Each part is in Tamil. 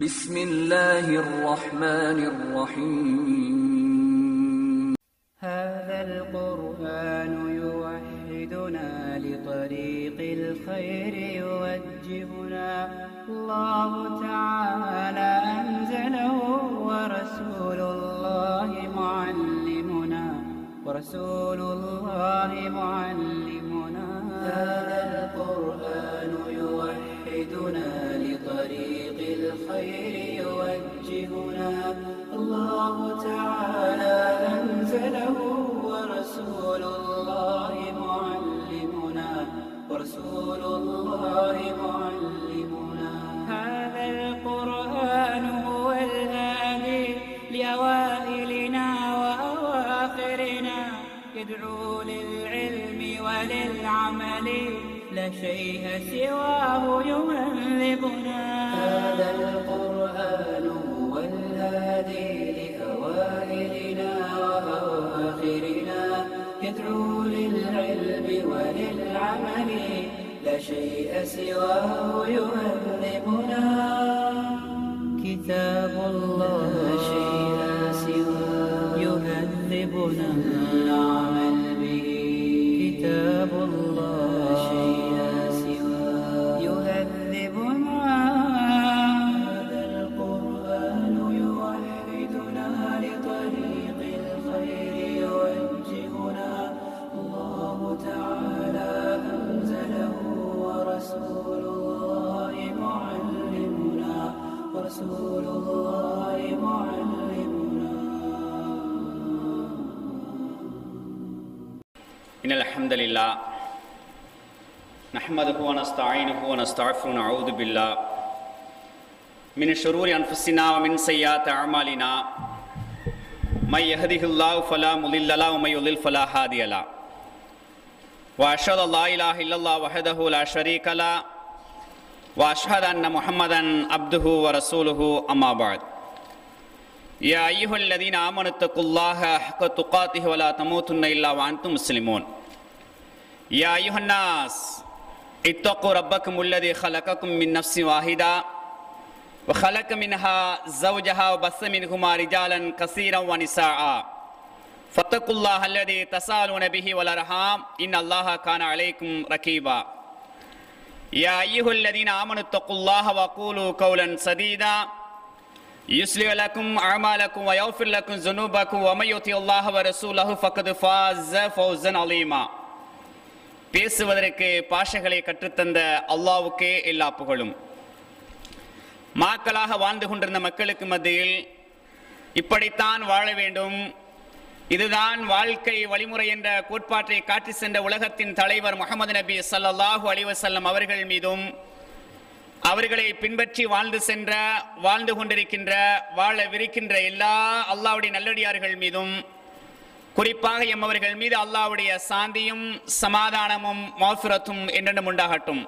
بسم الله الرحمن الرحيم هذا القرآن يوحدنا لطريق الخير يوجهنا الله تعالى أنزله ورسول الله معلمنا هذا القرآن يوحدنا لطريق الخير يوجهنا الله تعالى أنزله ورسول الله معلمنا هذا القرآن هو الهادي لأوائلنا وأواخرنا يدعو للعلم وللعمل لا شيء سواه يهذبنا هذا القرآن هو الهادي لأوائلنا وأواخرنا يدعو للعلم وللعمل لا شيء سواه يهذبنا كتاب الله لا شيء سواه يهذبنا العمل به كتاب الله لا شيء سواه يهذبنا هذا القرآن يوحدنا لطريق الخير يوجهنا الله تعالى أنزله ورسول الله معلمنا إن الحمد لله نحمده ونستعينه ونستغفره ونعوذ بالله من شرور أنفسنا ومن سيئات أعمالنا من يهده الله فلا مضل له ومن يضلل فلا هادي له وأشهد أن لا إله إلا الله وحده لا شريك له وأشهد أن محمدا عبده ورسوله أما بعد يا أيها الذين آمنوا اتقوا الله حق تقاته ولا تموتن إلا وأنتم مسلمون يا أيها الناس اتقوا ربكم الذي خلقكم من نفس واحدة وخلق منها زوجها وبث منهما رجالا كثيرا ونساء فاتقوا الله الذي تساءلون به والأرحام إن الله كان عليكم رقيبا يا أيها الذين آمنوا اتقوا الله وقولوا قولا سديدا يصلح لكم أعمالكم ويغفر لكم ذنوبكم ومن يطع الله ورسوله فقد فاز فوزا عظيما பேசுவதற்கு பாஷைகளை கற்றுத்தந்த அல்லாஹ்வுக்கே எல்லா புகழும். மக்களாக வாழ்ந்து கொண்டிருந்த மக்களுக்கு மத்தியில் இப்படித்தான் வாழ வேண்டும், இதுதான் வாழ்க்கை வழிமுறை என்ற கோட்பாட்டை காட்டி சென்ற உலகத்தின் தலைவர் முஹம்மது நபி ஸல்லல்லாஹு அலைஹி வஸல்லம் அவர்கள் மீதும் அவர்களை பின்பற்றி வாழ்ந்து கொண்டிருக்கின்ற வாழவிருக்கின்ற எல்லா அல்லாஹ்வுடைய நல்லடியார்கள் மீதும் குறிப்பாக எம்மவர்கள் மீது அல்லாஹ்வுடைய சாந்தியும் சமாதானமும் மஃபிரத்தும் என்றென்றும் உண்டாகட்டும்.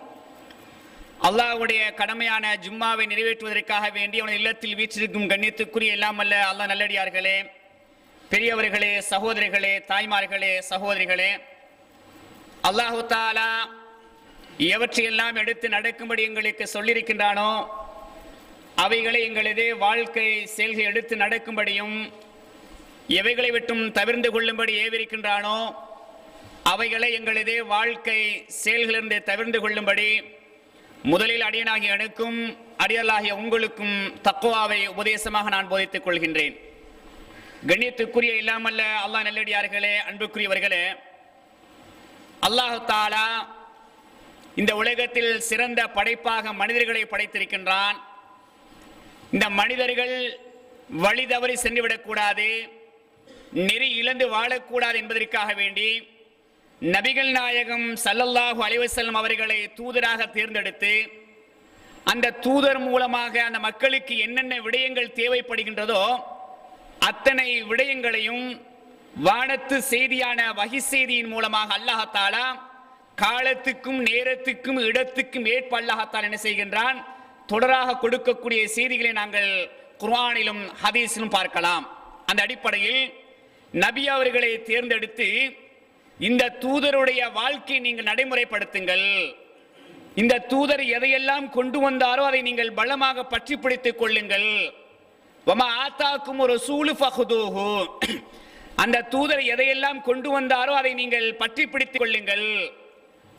அல்லாஹ்வுடைய கடமையான ஜும்மாவை நிறைவேற்றுவதற்காக வேண்டி அவனது இல்லத்தில் வீற்றிருக்கும் கண்ணியத்துக்குரிய எல்லாம் அல்ல அல்லாஹ் நல்லடியார்களே, பெரியவர்களே, சகோதரிகளே, தாய்மார்களே, சகோதரிகளே, அல்லாஹு தஆலா எவற்றையெல்லாம் எடுத்து நடக்கும்படி எங்களுக்கு சொல்லியிருக்கின்றானோ அவைகளை எங்களது வாழ்க்கை செயல்கள் எடுத்து நடக்கும்படியும் எவைகளை விட்டும் தவிர்ந்து கொள்ளும்படி ஏவிருக்கின்றானோ அவைகளை எங்களது வாழ்க்கை செயல்களிலிருந்து தவிர்ந்து கொள்ளும்படி முதலில் அடியனாகிய எனக்கும் அடியலாகிய உங்களுக்கும் தக்வாவை உபதேசமாக நான் போதித்துக் கொள்கின்றேன். கண்ணியத்துக்குரிய இல்லாமல்ல அல்லாஹ் நல்லடியார்களே, அன்புக்குரியவர்களே, அல்லாஹு தஆலா இந்த உலகத்தில் சிறந்த படைப்பாக மனிதர்களை படைத்திருக்கின்றான். இந்த மனிதர்கள் வழி தவறி சென்றுவிடக்கூடாது, நெறி இழந்து வாழக்கூடாது என்பதற்காக வேண்டி நபிகள் நாயகம் ஸல்லல்லாஹு அலைஹி வஸல்லம் அவர்களை தூதராக தேர்ந்தெடுத்து அந்த தூதர் மூலமாக அந்த மக்களுக்கு என்னென்ன விடயங்கள் தேவைப்படுகின்றதோ அத்தனை விடயங்களையும் வானத்து செய்தியான வஹி செய்தியின் மூலமாக அல்லாஹ் தஆலா காலத்துக்கும் நேரத்துக்கும் இடத்துக்கும் ஏற்ப அல்லாஹ் தஆலா என்ன செய்கின்றான், தொடராக கொடுக்கக்கூடிய செய்திகளை நாங்கள் குர்ஆனிலும் ஹதீஸிலும் பார்க்கலாம். அந்த அடிப்படையில் நபி அவர்களை தேர்ந்தெடுத்து இந்த தூதருடைய வாழ்க்கையை நீங்கள் நடைமுறைப்படுத்துங்கள், இந்த தூதர் எதையெல்லாம் கொண்டு வந்தாரோ அதை நீங்கள் பலமாக பற்றி பிடித்துக் கொள்ளுங்கள். வமா ஆத்தாக்கும் ஒரு சூலு ஃபஹுதூஹு, அந்த தூதர் எதையெல்லாம் கொண்டு வந்தாரோ அதை நீங்கள் பற்றி பிடித்துக் கொள்ளுங்கள்.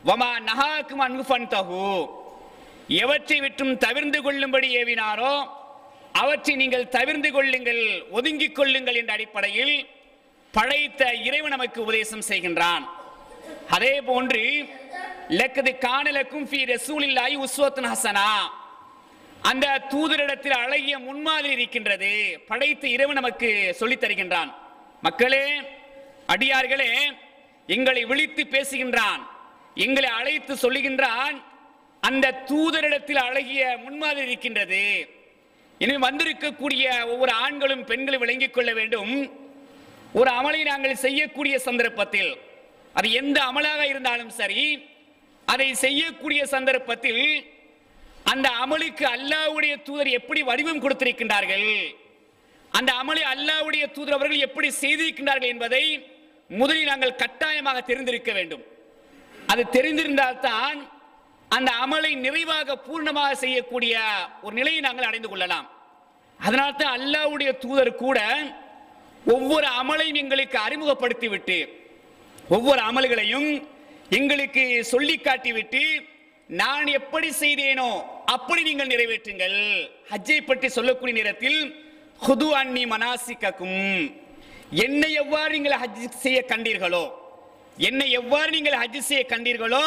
வமா நஹாக்கும் அன்ஹு ஃபன்தஹு, எவற்றை விட்டும் தவிர்ந்து கொள்ளும்படி ஏவினாரோ அவற்றை நீங்கள் தவிர்ந்து கொள்ளுங்கள், ஒதுங்கிக் கொள்ளுங்கள் என்ற அடிப்படையில் படைத்த இறைவன் நமக்கு உபதேசம் செய்கின்றான். அதே போன்று லக்கது கானலக்கும் ஃபீ ரசூலில்லாஹி உஸ்வத்துன் ஹஸனா, அந்த தூதரிடத்தில் அழகிய முன்மாதிரி இருக்கின்றது, படைத்த இறைவன் நமக்கு சொல்லித் தருகின்றான். மக்களே, அடியார்களே, எங்களை விழித்து பேசுகின்றான், எங்களை அழைத்து சொல்லுகின்றான். அந்த தூதரிடத்தில் அழகிய முன்மாதிரி இருக்கின்றது. எனவே வந்திருக்கக்கூடிய ஒவ்வொரு ஆண்களும் பெண்களும் விளங்கிக் கொள்ள வேண்டும். ஒரு அமலை நாங்கள் செய்யக்கூடிய சந்தர்ப்பத்தில், அது எந்த அமலாக இருந்தாலும் சரி, அதை செய்யக்கூடிய சந்தர்ப்பத்தில் அந்த அமலுக்கு அல்லாஹ்வுடைய தூதர் எப்படி வடிவம் கொடுத்திருக்கின்றார்கள், அந்த அமலை அல்லாஹ்வுடைய தூதர் அவர்கள் எப்படி செய்திருக்கின்றார்கள் என்பதை முதலில் நாங்கள் கட்டாயமாக தெரிந்திருக்க வேண்டும். அது தெரிந்திருந்தால்தான் அந்த அமலை நிறைவாக பூர்ணமாக செய்யக்கூடிய ஒரு நிலையை நாங்கள் அடைந்து கொள்ளலாம். அதனால்தான் அல்லாஹ்வுடைய தூதர் கூட ஒவ்வொரு அமலையும் எங்களுக்கு அறிமுகப்படுத்திவிட்டு, ஒவ்வொரு அமல்களையும் எங்களுக்கு சொல்லி காட்டிவிட்டு, நான் எப்படி செய்தேனோ அப்படி நீங்கள் நிறைவேற்றுங்கள். ஹஜ்ஜை பற்றி சொல்லக்கூடிய நேரத்தில் ஹுது அன்னி மனாசிக்கக்கும், என்னை எவ்வாறு நீங்கள் ஹஜ் செய்ய கண்டீர்களோ, என்னை எவ்வாறு நீங்கள் ஹஜ் செய்ய கண்டீர்களோ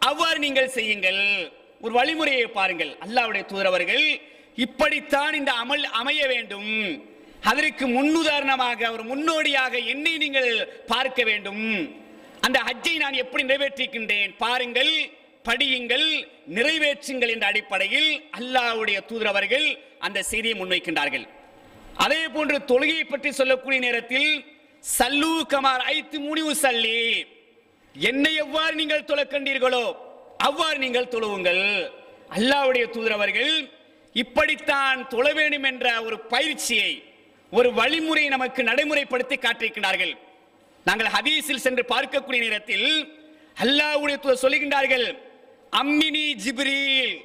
அவ்வாறு நீங்கள் செய்யுங்கள். ஒரு வழிமுறையை பாருங்கள். அல்லாஹ்வுடைய தூதர் அவர்கள் இப்படித்தான் இந்த அமல் அமைய வேண்டும், அதற்கு முன்னுதாரணமாக ஒரு முன்னோடியாக என்னை நீங்கள் பார்க்க வேண்டும். அந்த ஹஜ்ஜை நான் எப்படி நிறைவேற்றிருக்கின்றேன் பாருங்கள், படியுங்கள், நிறைவேற்றுங்கள் என்ற அடிப்படையில் அல்லாஹ்வுடைய தூதர் அவர்கள் அந்த செய்தியை முன்வைக்கின்றார்கள். அதே போன்று தொழுகையை பற்றி சொல்லக்கூடிய நேரத்தில் சல்லு கமார் ஐத்து முனிவு சல்லி, என்னை எவ்வாறு நீங்கள் தொழ கண்டீர்களோ அவ்வாறு நீங்கள் தொழுவுங்கள். அல்லாஹ்வுடைய தூதர் அவர்கள் இப்படித்தான் தொழ வேண்டும் என்ற ஒரு பயிற்சியை, ஒரு வழிமுறையை நமக்கு நடைமுறைப்படுத்தி காட்டியிருக்கிறார்கள். நாங்கள் ஹதீஸில் சென்று பார்க்கக்கூடிய நேரத்தில் அல்லாஹ்வுடைய தூதர் சொல்லுகின்றார்கள், அம்மினி ஜிப்ரீல்,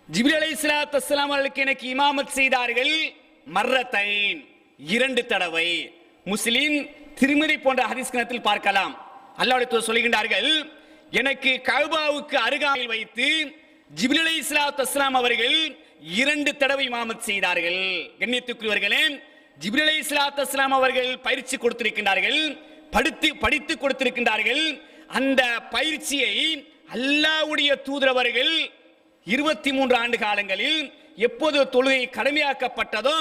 ஜிப்ரீல் அலைஹிஸ்ஸலாத்து வஸ்ஸலாம் அவர்களுக்கு எனக்கு இமாமத் செய்தார்கள் மர்ரத்தைன், 2 தடவை. முஸ்லிம், திருமதி போன்ற ஹதீஸ் கிரந்தத்தில் பார்க்கலாம். அல்லாஹ்வுடைய தூதர் சொல்லுகின்றார்கள், எனக்கு கஅபாவுக்கு அருகாமையில் வைத்து ஜிப்ரீல் அலைஹிஸ்ஸலாத்து வஸ்ஸலாம் அவர்கள் 2 தடவை இமாமத் செய்தார்கள். கண்ணியத்துக்குரியவர்களே, ஜிப்ரீல் அலைஹிஸ்ஸலாத்து வஸ்ஸலாம் அவர்கள் பயிற்சி கொடுத்திருக்கின்றார்கள், படித்து கொடுத்திருக்கின்றார்கள். அந்த பயிற்சியை அல்லாஹ்வுடைய தூதர் அவர்கள் 23 ஆண்டு காலங்களில் எப்போது தொழுகை கடமையாக்கப்பட்டதோ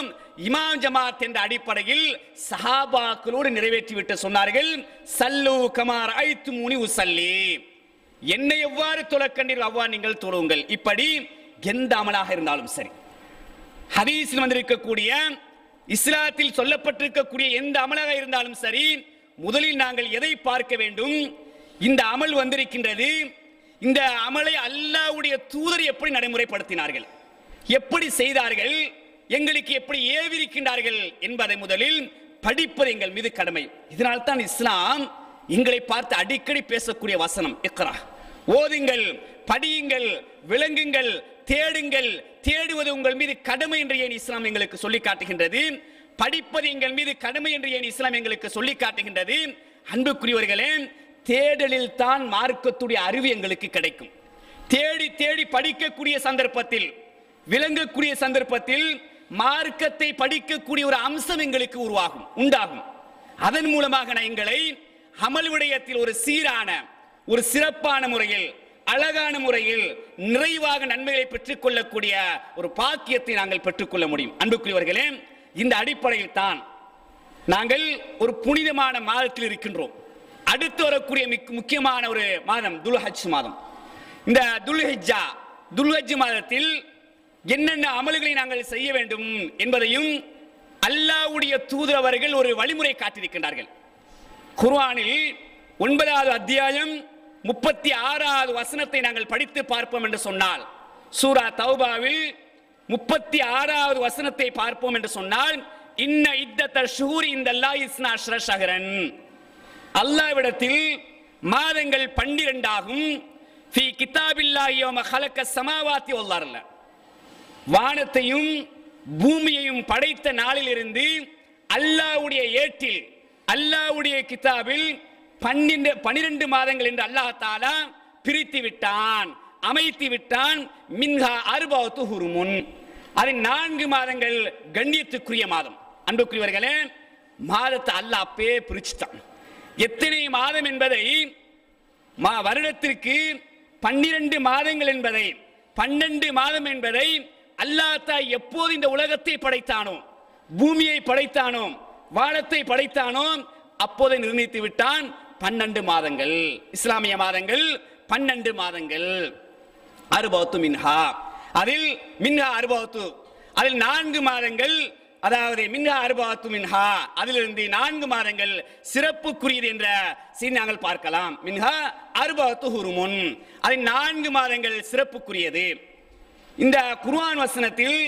இமாம் ஜமாத் என்ற அடிப்படையில் சஹாபாக்களோடு நிறைவேற்றிவிட்டு சொன்னார்கள், சல்லு கமார் ஐத்து முனி உசல்லி, என்னை எவ்வாறு தொழ கண்டீர்கள் அவ்வாறு நீங்கள் தொழுவுங்கள். இப்படி எந்த அமலாக இருந்தாலும் சரி, ஹதீஸில் வந்திருக்கக்கூடிய, இஸ்லாத்தில் சொல்லப்பட்டிருக்கக்கூடிய எந்த அமலாக இருந்தாலும் சரி, முதலில் நாங்கள் எதை பார்க்க வேண்டும்? இந்த அமல் வந்திருக்கின்றது, இந்த அமலை அல்லாஹ்வுடைய தூதர் எப்படி நடைமுறைப்படுத்தினார்கள், எப்படி செய்தார்கள், எங்களுக்கு எப்படி ஏவிருக்கின்றார்கள் என்பதை முதலில் படிப்பது எங்கள் மீது கடமை. இதனால் தான் இஸ்லாம் எங்களை பார்த்து அடிக்கடி பேசக்கூடிய வசனம் இக்ரா, ஓதுங்கள், படியுங்கள், விளங்குங்கள், தேடுங்கள், தேடுவது உங்கள் மீது கடமை என்று ஏன் இஸ்லாம் எங்களுக்கு சொல்லி காட்டுகின்றது? படிப்பது எங்கள் மீது கடமை என்று ஏன் இஸ்லாம் எங்களுக்கு சொல்லி காட்டுகின்றது? அன்புக்குரியவர்களே, தேடலில் தான் மார்க்கத்துடைய அறிவு எங்களுக்கு கிடைக்கும். தேடி தேடி படிக்கக்கூடிய சந்தர்ப்பத்தில், விளங்கக்கூடிய சந்தர்ப்பத்தில் மார்க்கத்தை படிக்கக்கூடிய ஒரு அம்சம் எங்களுக்கு உண்டாகும். அதன் மூலமாக எங்களை அமல் விடயத்தில் ஒரு சீரான, ஒரு சிறப்பான முறையில், அழகான முறையில் நிறைவாக நன்மைகளை பெற்றுக் கொள்ளக்கூடிய ஒரு பாக்கியத்தை நாங்கள் பெற்றுக்கொள்ள முடியும். அன்புக்குரியவர்களே, இந்த அடிப்படையில் தான் நாங்கள் ஒரு புனிதமான மாதத்தில் இருக்கின்றோம். அடுத்து வரக்கூடிய முக்கியமான ஒரு மாதம் துல்ஹஜ் மாதம். இந்த துல்ஹஜ் மாதத்தில் என்னென்ன அமல்களை நாங்கள் செய்ய வேண்டும் என்பதையும் அல்லாஹ்வுடைய தூதர் அவர்கள் ஒரு வழிமுறை காட்டியிருக்கின்றார்கள். குர்ஆனில் 9வது அத்தியாயம் 36வது வசனத்தை நாங்கள் படித்து பார்ப்போம் என்று சொன்னால், சூரா தௌபாவில் 36வது வசனத்தை பார்ப்போம் என்று சொன்னால், இன்ன இத்தத ஷுஹூரி இந்தல்லாஹி 12 ஷஹ்ரன், அல்லாஹ்விடத்தில் மாதங்கள் 12 ஆகும். ஃபீ கிதாபில்லாஹி யௌம ஹலக ஸமாவாத்தி வல் அர்ல, வானத்தையும் பூமியையும் படைத்த நாளிலிருந்து அல்லாஹ்வுடைய ஏட்டில் அல்லாஹ்வுடைய கிதாபில் 12 மாதங்கள் என்று அல்லாஹ் தஆலா பிரித்து விட்டான், அமைத்து விட்டான். மின்ஹா அர்பஅத்து ஹுருமுன், அது 4 மாதங்கள் கண்ணியத்துக்குரிய மாதம். அன்புக்குரியவர்களே, மாதத்தை அல்லாஹ் அப்பே பிரிச்சுட்டான். எத்தனை மாதம் என்பதை, வருடத்திற்கு 12 மாதங்கள் என்பதை, 12 மாதம் என்பதை அல்லாஹ் எப்போது இந்த உலகத்தை படைத்தானோ, பூமியை படைத்தானோ, வானத்தை படைத்தானோ, அப்போதை நிர்ணயித்து விட்டான். 12 மாதங்கள் இஸ்லாமிய மாதங்கள், 12 மாதங்கள். அர்பஅத்து மின்ஹா, அதில் மின்ஹா அர்பஅத்து, அதில் 4 மாதங்கள், அதாவது மின்ஹா அர்பஅத்து மின்ஹா, அதிலிருந்து 4 மாதங்கள் சிறப்புக்குரியது என்ற செய்தி நாங்கள் பார்க்கலாம். மின்ஹா அர்பஅத்து ஹுருமுன், அதில் 4 மாதங்கள் சிறப்புக்குரியது. இந்த குர்ஆன் வசனத்தில்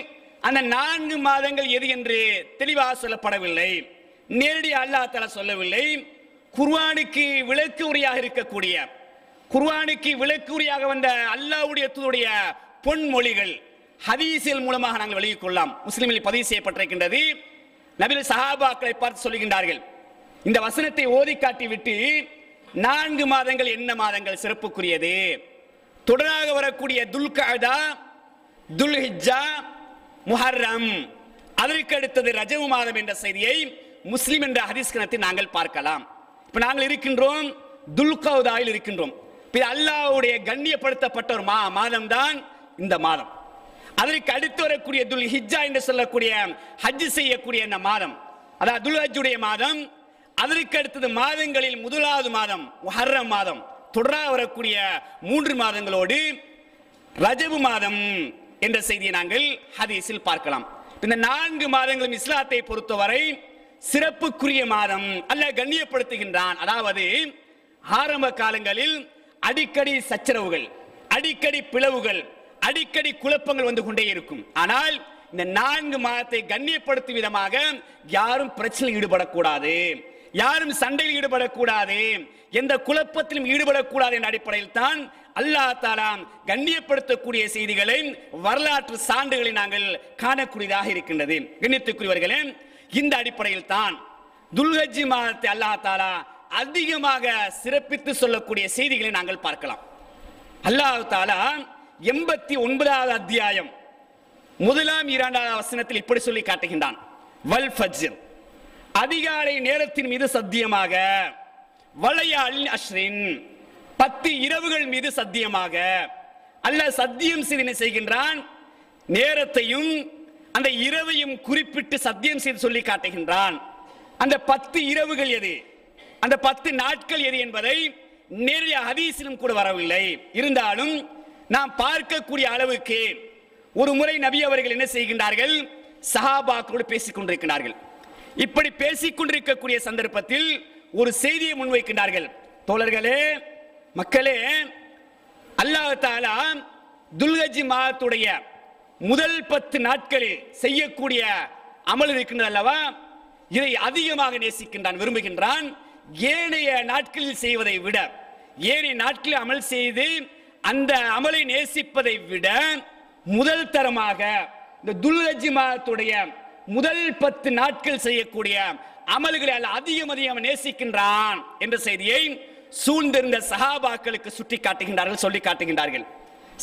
அந்த 4 மாதங்கள் எது என்று தெளிவாக சொல்லப்படவில்லை, நேரடியாக அல்லாஹ் தஆலா சொல்லவில்லை. குர்ஆனுக்கு விளக்கு உரையாக இருக்கக்கூடிய, குர்ஆனுக்கு விளக்கு உரையாக வந்த அல்லாஹ்வுடைய தூதுடைய பொன்மொழிகள் ஹதீஸில் மூலமாக நாங்கள் விளங்கிக் கொள்ளலாம். முஸ்லிமில் பதிவு செய்யப்பட்டிருக்கின்றது. நபிகள் சஹாபாக்களை பார்த்து சொல்லுகின்றார்கள், இந்த வசனத்தை ஓதி காட்டி விட்டு 4 மாதங்கள் என்ன மாதங்கள் சிறப்புக்குரியது, தொடராக வரக்கூடிய துல்கஅதா, துல்ஹிஜ்ஜா, முஹர்ரம், அதற்கு அடுத்தது ரஜபு மாதம் என்ற செய்தியை முஸ்லிம் என்ற ஹதீஸ் கிரந்தத்தில் நாங்கள் பார்க்கலாம். இப்ப நாங்கள் இருக்கின்றோம் துல்கஅதாவில் இருக்கின்றோம். அல்லாஹ்வுடைய கண்ணியப்படுத்தப்பட்ட ஒரு மாதம் தான் இந்த மாதம். அதற்கு அடுத்து வரக்கூடிய துல் ஹிஜ்ஜா என்று சொல்லக்கூடிய ஹஜ் செய்யக்கூடிய இந்த மாதம், அதாவது துல் ஹஜ்ஜுடைய மாதம். அதற்கு அடுத்தது மாதங்களில் முதலாவது மாதம் முஹர்ரம் மாதம், தொடராக வரக்கூடிய 3 மாதங்களோடு ரஜபு மாதம் என்ற செய்தியை நாங்கள் ஹதீஸில் பார்க்கலாம். இந்த 4 மாதங்களும் இஸ்லாத்தை பொறுத்தவரை சிறப்புக்குரிய மாதம், அல்லாஹ் கண்ணியப்படுத்துகின்றான். அதாவது ஆரம்ப காலங்களில் அடிக்கடி சச்சரவுகள், அடிக்கடி பிளவுகள், அடிக்கடி குழப்பங்கள் வந்து கொண்டே இருக்கும். ஆனால் இந்த 4 மாதத்தை கண்ணியப்படுத்தும் விதமாக யாரும் பிரச்சனையில் ஈடுபடக்கூடாது, யாரும் சண்டையில் ஈடுபடக்கூடாது, எந்த குழப்பத்திலும் ஈடுபடக்கூடாது என்ற அடிப்படையில் தான் அல்லாஹ் தஆலா கண்ணியப்படுத்தக்கூடிய செய்திகளை, வரலாற்று சான்றுகளை நாங்கள் காணக்கூடியதாக இருக்கின்றது. கண்ணியத்துக்குரியவர்களே, இந்த அடிப்படையில் தான் துல்ஹஜ் மாதத்தை அல்லாஹ் தஆலா அதிகமாக சிறப்பித்து சொல்லக்கூடிய செய்திகளை நாங்கள் பார்க்கலாம். அல்லாஹ் தஆலா 89வது அத்தியாயம் 1ஆம் 2ஆம் வசனத்தில் இப்படி சொல்லி காட்டுகின்றான், வல் ஃபஜ்ர், அதிகாலை நேரத்தின் மீது சத்தியமாக, வலையால் அஷ்ரின், 10 இரவுகள் மீது சத்தியமாக. அல்லாஹ் சத்தியம் செய்து செய்கின்றான், நேரத்தையும் அந்த இரவையும் குறிப்பிட்டு சத்தியம் செய்து சொல்லி காட்டுகின்றான். அந்த 10 இரவுகள் எது, அந்த 10 நாட்கள் எது என்பதை நேரடிய ஹதீஸிலும் கூட வரவில்லை. இருந்தாலும் நாம் பார்க்கக்கூடிய அளவுக்கு ஒரு முறை நபி அவர்கள் என்ன செய்கின்றார்கள், சஹாபாக்களோடு பேசிக் கொண்டிருக்கிறார்கள். இப்படி பேசிக் கொண்டிருக்கக்கூடிய சந்தர்ப்பத்தில் ஒரு செய்தியை முன்வைக்கின்றார்கள். தோழர்களே, மக்களே, அல்லாஹ் தஆலா துல்ஹஜ் மாதத்துடைய முதல் 10 நாட்களில் செய்யக்கூடிய அமல் இருக்கின்றது அல்லவா, இதை அதிகமாக நேசிக்கின்றான், விரும்புகின்றான். ஏனைய நாட்களில் செய்வதை விட, ஏனைய நாட்களில் அமல் செய்து அந்த அமலை நேசிப்பதை விட முதல் தரமாக இந்த துல்ஹஜ் மாதத்துடைய முதல் 10 நாட்கள் செய்யக்கூடிய அமல்களை அதிகம் நேசிக்கின்றான் என்ற செய்தியை சூழ்ந்திருந்த சஹாபாக்களுக்கு சுட்டி காட்டுகின்றார்கள், சொல்லி காட்டுகின்றார்கள்.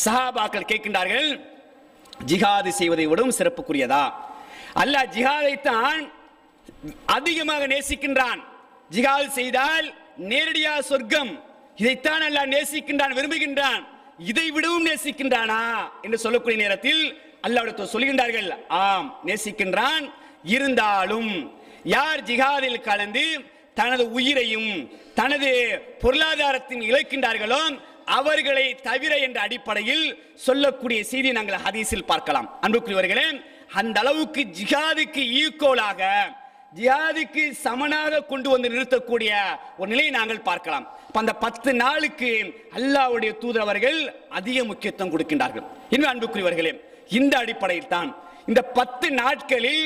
சஹாபாக்கள் கேட்கின்றார்கள், ஜிஹாது செய்வதை விடவும் சிறப்புக்குரியதா? அல்லாஹ் ஜிஹாதைத்தான் அதிகமாக நேசிக்கின்றான். ஜிஹாது செய்தால் நேரடியாக சொர்க்கம், இதைத்தான் அல்லாஹ் நேசிக்கின்றான், விரும்புகின்றான். இதை விடவும் நேசிக்கின்றானா என்று சொல்லக்கூடிய நேரத்தில் அல்லாஹ்விடத்தில் சொல்கின்றார்கள், ஆம் நேசிக்கின்றான். இருந்தாலும் யார் ஜிஹாதில் கலந்து தனது உயிரையும் தனது பொருளாதாரத்தையும் இழக்கின்றார்களோ அவர்களை தவிர என்ற அடிப்படையில் சொல்லக்கூடிய செய்தி நாங்கள் ஹதீஸில் பார்க்கலாம். அன்புக்குரியவர்களே, அந்த அளவுக்கு ஜிஹாதுக்கு ஈக்குவலாக, ஜிஹாதுக்கு சமனாக கொண்டு வந்து நிறுத்தக்கூடிய ஒரு நிலையை நாங்கள் பார்க்கலாம். அந்த 10 நாளுக்கு அல்லாஹ்வுடைய தூதர் அவர்கள் அதிக முக்கியத்துவம் கொடுக்கின்றார்கள். இன்னும் அன்புக்குரியவர்களே, இந்த அடிப்படையில் தான் இந்த 10 நாட்களில்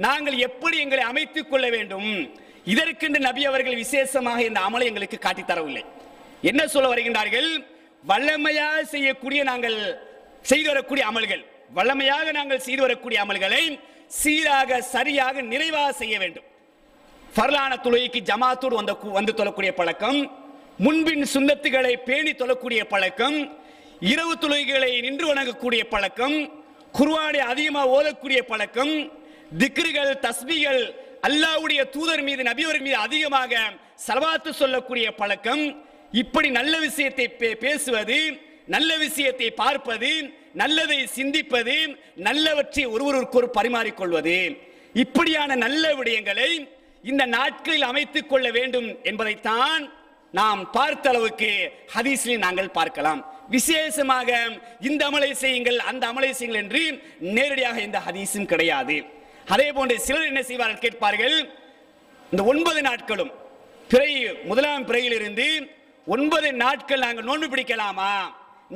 நாங்கள் எப்படி எங்களை அமைத்துக் கொள்ள வேண்டும், இதற்கென்று நபி அவர்கள் விசேஷமாக இந்த அமலை எங்களுக்கு காட்டித் தரவில்லை. என்ன சொல்ல வருகின்றார்கள், வல்லமையாக செய்யக்கூடிய நாங்கள் செய்து வரக்கூடிய அமல்கள், வல்லமையாக நாங்கள் செய்து வரக்கூடிய அமல்களை சீராக சரியாக நிறைவாக செய்ய வேண்டும். ஃபர்லான தொழுகைக்கு ஜமாத்தோடு வந்து தொழக்கூடிய பழக்கம், முன்பின் சுன்னத்துகளை பேணி தொழக்கூடிய பழக்கம், இரவு தொழுகைகளை நின்று வணங்கக்கூடிய பழக்கம், குர்ஆனை அதிகமாக ஓதக்கூடிய பழக்கம், திக்ருகள் தஸ்பீகள், அல்லாஹ்வுடைய தூதர் மீது நபியவர் மீது அதிகமாக ஸலவாத்து சொல்லக்கூடிய பழக்கம், இப்படி நல்ல விஷயத்தை பேசுவது, நல்ல விஷயத்தை பார்ப்பது, நல்லதை சிந்திப்பது, நல்லவற்றை ஒருவருக்கு பரிமாறிக்கொள்வது, இப்படியான நல்ல விடயங்களை இந்த நாட்களில் அமைத்துக் கொள்ள வேண்டும் என்பதைத்தான் நாம் பார்த்த அளவுக்கு ஹதீஸில் நாங்கள் பார்க்கலாம். விசேஷமாக இந்த அமலை செய்யுங்கள் அந்த அமலை செய்யுங்கள் என்று நேரடியாக இந்த ஹதீஸும் கிடையாது. அதே போன்று சிலர் என்ன செய்வார்கள் கேட்பார்கள், இந்த 9 நாட்களும் முதலாம் பிறையிலிருந்து 9 நாட்கள் நாங்கள் நோன்பு பிடிக்கலாமா?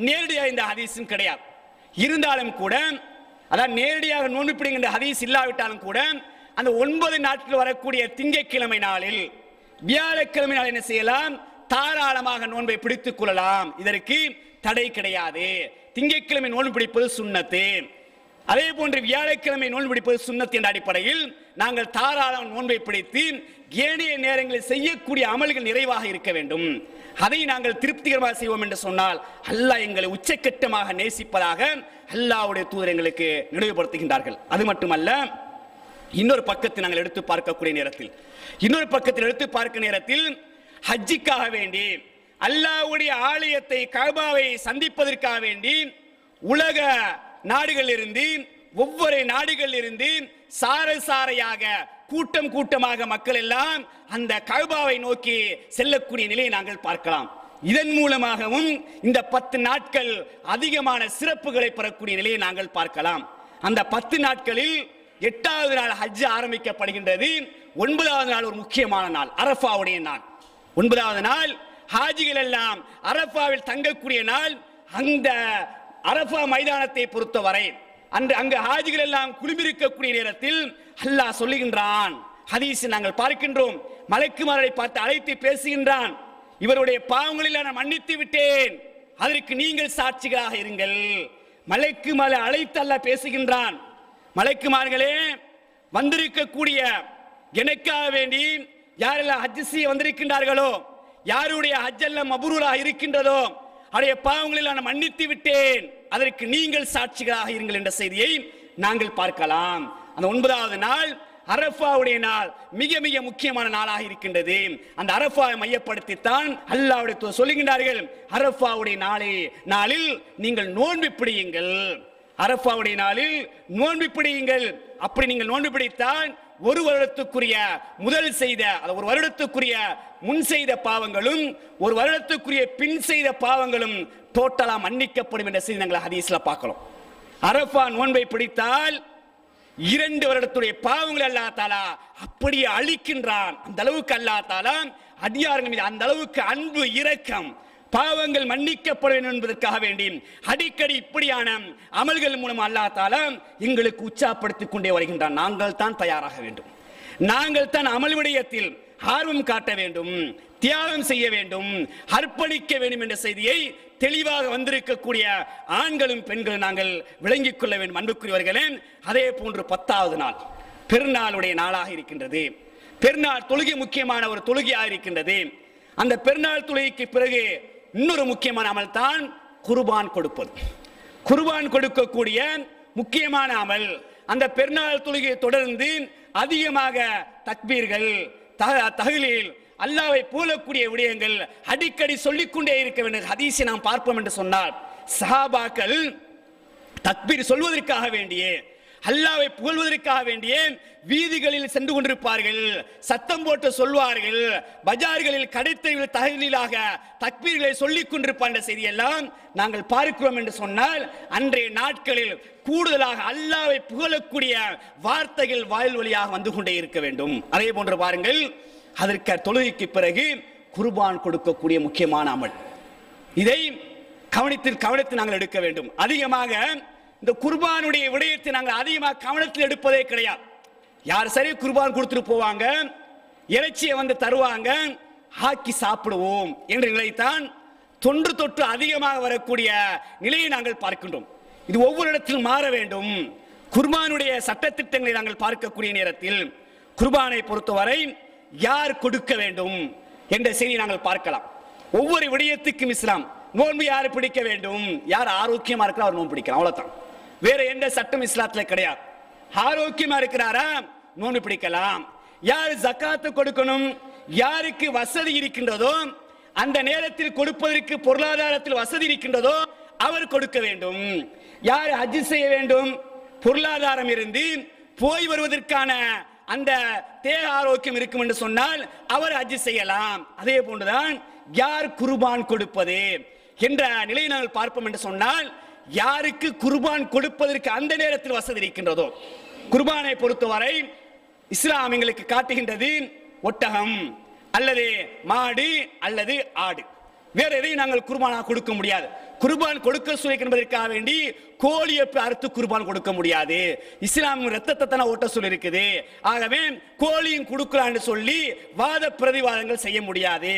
நேரடியாக இந்த ஹதீஸும் கிடையாது. இருந்தாலும் கூட, அதான் நேரடியாக நோன்பு பிடிக்கின்ற ஹதீஸ் இல்லாவிட்டாலும் கூட, அந்த 9 நாட்கள் வரக்கூடிய திங்கட்கிழமை நாளில் வியாழக்கிழமை நாள் என்ன செய்யலாம்? தாராளமாக நோன்பை பிடித்துக் கொள்ளலாம். இதற்கு தடை கிடையாது. திங்கட்கிழமை நோன்பு பிடிப்பது சுன்னத்து, அதே போன்று வியாழக்கிழமை நோன்பு பிடிப்பது சுன்னத்து என்ற அடிப்படையில் நாங்கள் தாராளம் நோன்பை பிடித்து ஏனைய நேரங்களில் செய்யக்கூடிய அமல்கள் நிறைவாக இருக்க வேண்டும். அதை நாங்கள் திருப்திகரமாக செய்வோம் என்று சொன்னால் அல்லாஹ் எங்களை உச்சக்கட்டமாக நேசிப்பதாக அல்லாஹ்வுடைய தூதர் எங்களுக்கு நினைவுபடுத்துகின்றார்கள். அது மட்டுமல்ல, இன்னொரு பக்கத்தை நாங்கள் எடுத்து பார்க்கக்கூடிய நேரத்தில் ஹஜ்ஜிக்காக வேண்டி அல்லாஹ்வுடைய ஆலயத்தை கஅபாவை சந்திப்பதற்காக வேண்டி உலக நாடுகளிலிருந்து ஒவ்வொரு நாடுகளிலிருந்து சாரையாக கூட்டம் கூட்டமாக மக்கள் எல்லாம் அந்த கஅபாவை நோக்கி செல்லக்கூடிய நிலையை நாங்கள் பார்க்கலாம். இதன் மூலமாகவும் இந்த 10 நாட்கள் அதிகமான சிறப்புகளை பெறக்கூடிய நிலையை நாங்கள் பார்க்கலாம். அந்த 10 நாட்களில் 8வது நாள் ஹஜ் ஆரம்பிக்கப்படுகின்றது. 9வது நாள் ஒரு முக்கியமான நாள், அரஃபாவுடைய நாள். 9வது நாள் ஹாஜிகள் எல்லாம் அரஃபாவில் தங்கக்கூடிய நாள். அந்த அரஃபா மைதானத்தை பொறுத்தவரை அங்கு ஹாஜிகள் எல்லாம் குழுமிருக்கக்கூடிய நேரத்தில் அல்லாஹ் சொல்லுகின்றான், ஹதீஸ் நாங்கள் பார்க்கின்றோம், மலக்குமாரை பார்த்து அழைத்து பேசுகின்றான், இவருடைய பாவங்களில் நான் மன்னித்து விட்டேன், அதற்கு நீங்கள் சாட்சிகளாக இருங்கள். மலக்குமாரை அழைத்து அல்லாஹ் பேசுகின்றான், மலக்குமார்களே வந்திருக்கக்கூடிய எனக்காக வேண்டி யாரெல்லாம் ஹஜ் செய்ய வந்திருக்கின்றார்களோ, யாருடைய ஹஜ் எல்லாம் மப்ரூராக இருக்கின்றதோ அவருடைய பாவங்களில் நான் மன்னித்து விட்டேன், அதற்கு நீங்கள் சாட்சிகளாக இருங்கள் என்ற செய்தியை நாங்கள் பார்க்கலாம். அந்த 9வது நாள் அரஃபாவுடைய நாள் மிக மிக முக்கியமான நாளாக இருக்கின்றது. அந்த அரஃபாவை மையப்படுத்தித்தான் அல்லாஹ்வுடைய தூதர் சொல்லுகின்றார்கள், அரஃபாவுடைய நாளில் நீங்கள் நோன்பு பிடியுங்கள், அரஃபாவுடைய நாளில் நோன்பு பிடியுங்கள். அப்படி நீங்கள் நோன்பு பிடித்தால் ஒரு வருடத்துக்குரிய ஒரு வருடத்துக்குரிய முன் செய்த பாவங்களும் ஒரு வருடத்துக்குரிய பின் செய்த பாவங்களும் டோட்டலா மன்னிக்கப்படும் என்ற செய்தி நாங்கள் ஹதீஸ்ல பார்க்கிறோம். அரஃபா நோன்பை பிடித்தால் 2 வருடத்துடைய பாவங்களை அல்லாஹ் தஆலா அப்படியே அழிக்கின்றான். அந்த அளவுக்கு அல்லாஹ் தஆலா அடியார்கள் மீது அந்த அளவுக்கு அன்பு, இரக்கம், பாவங்கள் மன்னிக்கப்பட வேண்டும் என்பதற்காக வேண்டி அடிக்கடி இப்படியான அமல்கள் மூலம் அல்லாஹ் தஆலா எங்களுக்கு உற்சாகப்படுத்திக் கொண்டே வருகின்றான். நாங்கள் தான் தயாராக வேண்டும், நாங்கள் தான் அமல் விடயத்தில் ஆர்வம் காட்ட வேண்டும், தியாகம் செய்ய வேண்டும், அர்ப்பணிக்க வேண்டும் என்ற செய்தியை தெளிவாக வந்திருக்கக்கூடிய ஆண்களும் பெண்களும் நாங்கள் விளங்கிக் கொள்ள வேண்டும். அன்புக்குரியவர்களே, அதே போன்று 10வது நாள் பெருநாளுடைய நாளாக இருக்கின்றது. பெருநாள் தொழுகை முக்கியமான ஒரு தொழுகையாக இருக்கின்றது. அந்த பெருநாள் தொழுகைக்கு பிறகு இன்னொரு முக்கியமான அமல் தான் குர்பான் கொடுப்பது. குர்பான் கொடுக்கக்கூடிய முக்கியமான அமல். அந்த பெருநாள் தொழுகையை தொடர்ந்து அதிகமாக தக்பீர்கள், தஹ்லீல், அல்லாஹ்வை புகழக்கூடிய விடயங்கள் அடிக்கடி சொல்லிக்கொண்டே இருக்க வேண்டும். ஹதீஸை நாம் பார்ப்போம் என்று சொன்னால் சஹாபாக்கள் தக்பீர் சொல்வதற்காக வேண்டியே, அல்லாஹ்வை புகழ்வதற்காக வேண்டியே வீதிகளில் சென்று கொண்டிருப்பார்கள், சத்தம் போட்டு சொல்வார்கள், பஜார்களில் கடைத்தெருவில் தஹ்லீலாக தக்பீர்களை சொல்லிக் கொண்டிருப்பார் என்ற செய்தியெல்லாம் நாங்கள் பார்க்கிறோம் என்று சொன்னால் அன்றைய நாட்களில் கூடுதலாக அல்லாஹ்வை புகழக்கூடிய வார்த்தைகள் வாயில் வழியாக வந்து கொண்டே இருக்க வேண்டும். அதே போன்று பாருங்கள், அதற்கு தொழுகைக்கு பிறகு குர்பான் கொடுக்கக்கூடிய முக்கியமான அமல். இதை கவனத்தில் நாங்கள் எடுக்க வேண்டும். அதிகமாக இந்த குர்பானுடைய விடயத்தை நாங்கள் அதிகமாக கவனத்தில் எடுப்பதே கிடையாது. யார் சரி குர்பான் கொடுத்துட்டு போவாங்க, இறைச்சியை வந்து தருவாங்க, ஆக்கி சாப்பிடுவோம் என்ற நிலைத்தான் தொன்று தொற்று அதிகமாக வரக்கூடிய நிலையை நாங்கள் பார்க்கின்றோம். இது ஒவ்வொரு இடத்திலும் மாற வேண்டும். குர்பானுடைய சட்டத்திட்டங்களை நாங்கள் பார்க்கக்கூடிய நேரத்தில் குர்பானை பொறுத்தவரை யார் கொடுக்க வேண்டும் என்ற செய்தி நாங்கள் பார்க்கலாம். ஒவ்வொரு விடயத்துக்கும் இஸ்லாம் நோன்பு யார் பிடிக்க வேண்டும், யார் ஆரோக்கியமா இருக்கிறா அவர் நோன்பு பிடிக்கலாம், அவ்வளவுதான். வேற எந்த சட்டம் இஸ்லாத்துல கிடையாது. ஆரோக்கியமா இருக்கிறாரா நோன்பு பிடிக்கலாம். யார் ஜக்காத்து கொடுக்கணும், யாருக்கு வசதி இருக்கின்றதோ அந்த நேரத்தில் கொடுப்பதற்கு பொருளாதாரத்தில் வசதி இருக்கின்றதோ அவர் கொடுக்க வேண்டும். யார் ஹஜ் செய்ய வேண்டும், பொருளாதாரம் இருந்து போய் வருவதற்கான அந்த தேக ஆரோக்கியம் இருக்கும் என்று சொன்னால் அவர் ஹஜ் செய்யலாம். அதே போன்றுதான் யார் குர்பான் கொடுப்பது என்ற நிலையை நாங்கள் பார்ப்போம் என்று சொன்னால், யாருக்கு குர்பான் கொடுப்பதற்கு அந்த நேரத்தில் வசதி இருக்கின்றதோ. குர்பானை பொறுத்தவரை இஸ்லாம் எங்களுக்கு காட்டுகின்றது ஒட்டகம் அல்லது மாடு அல்லது ஆடு, வேற எதையும் நாங்கள் குர்பானாக கொடுக்க முடியாது. குர்பான் கொடுக்க சொல்லி என்பதற்காக வேண்டி கோழியை அறுத்து குர்பான் கொடுக்க முடியாது. இஸ்லாம் ரத்தத்தை தானே ஓட்ட சொல்லி இருக்குது. ஆகவே கோழியும் கொடுக்கலான்னு சொல்லி வாத பிரதிவாதங்கள் செய்ய முடியாது.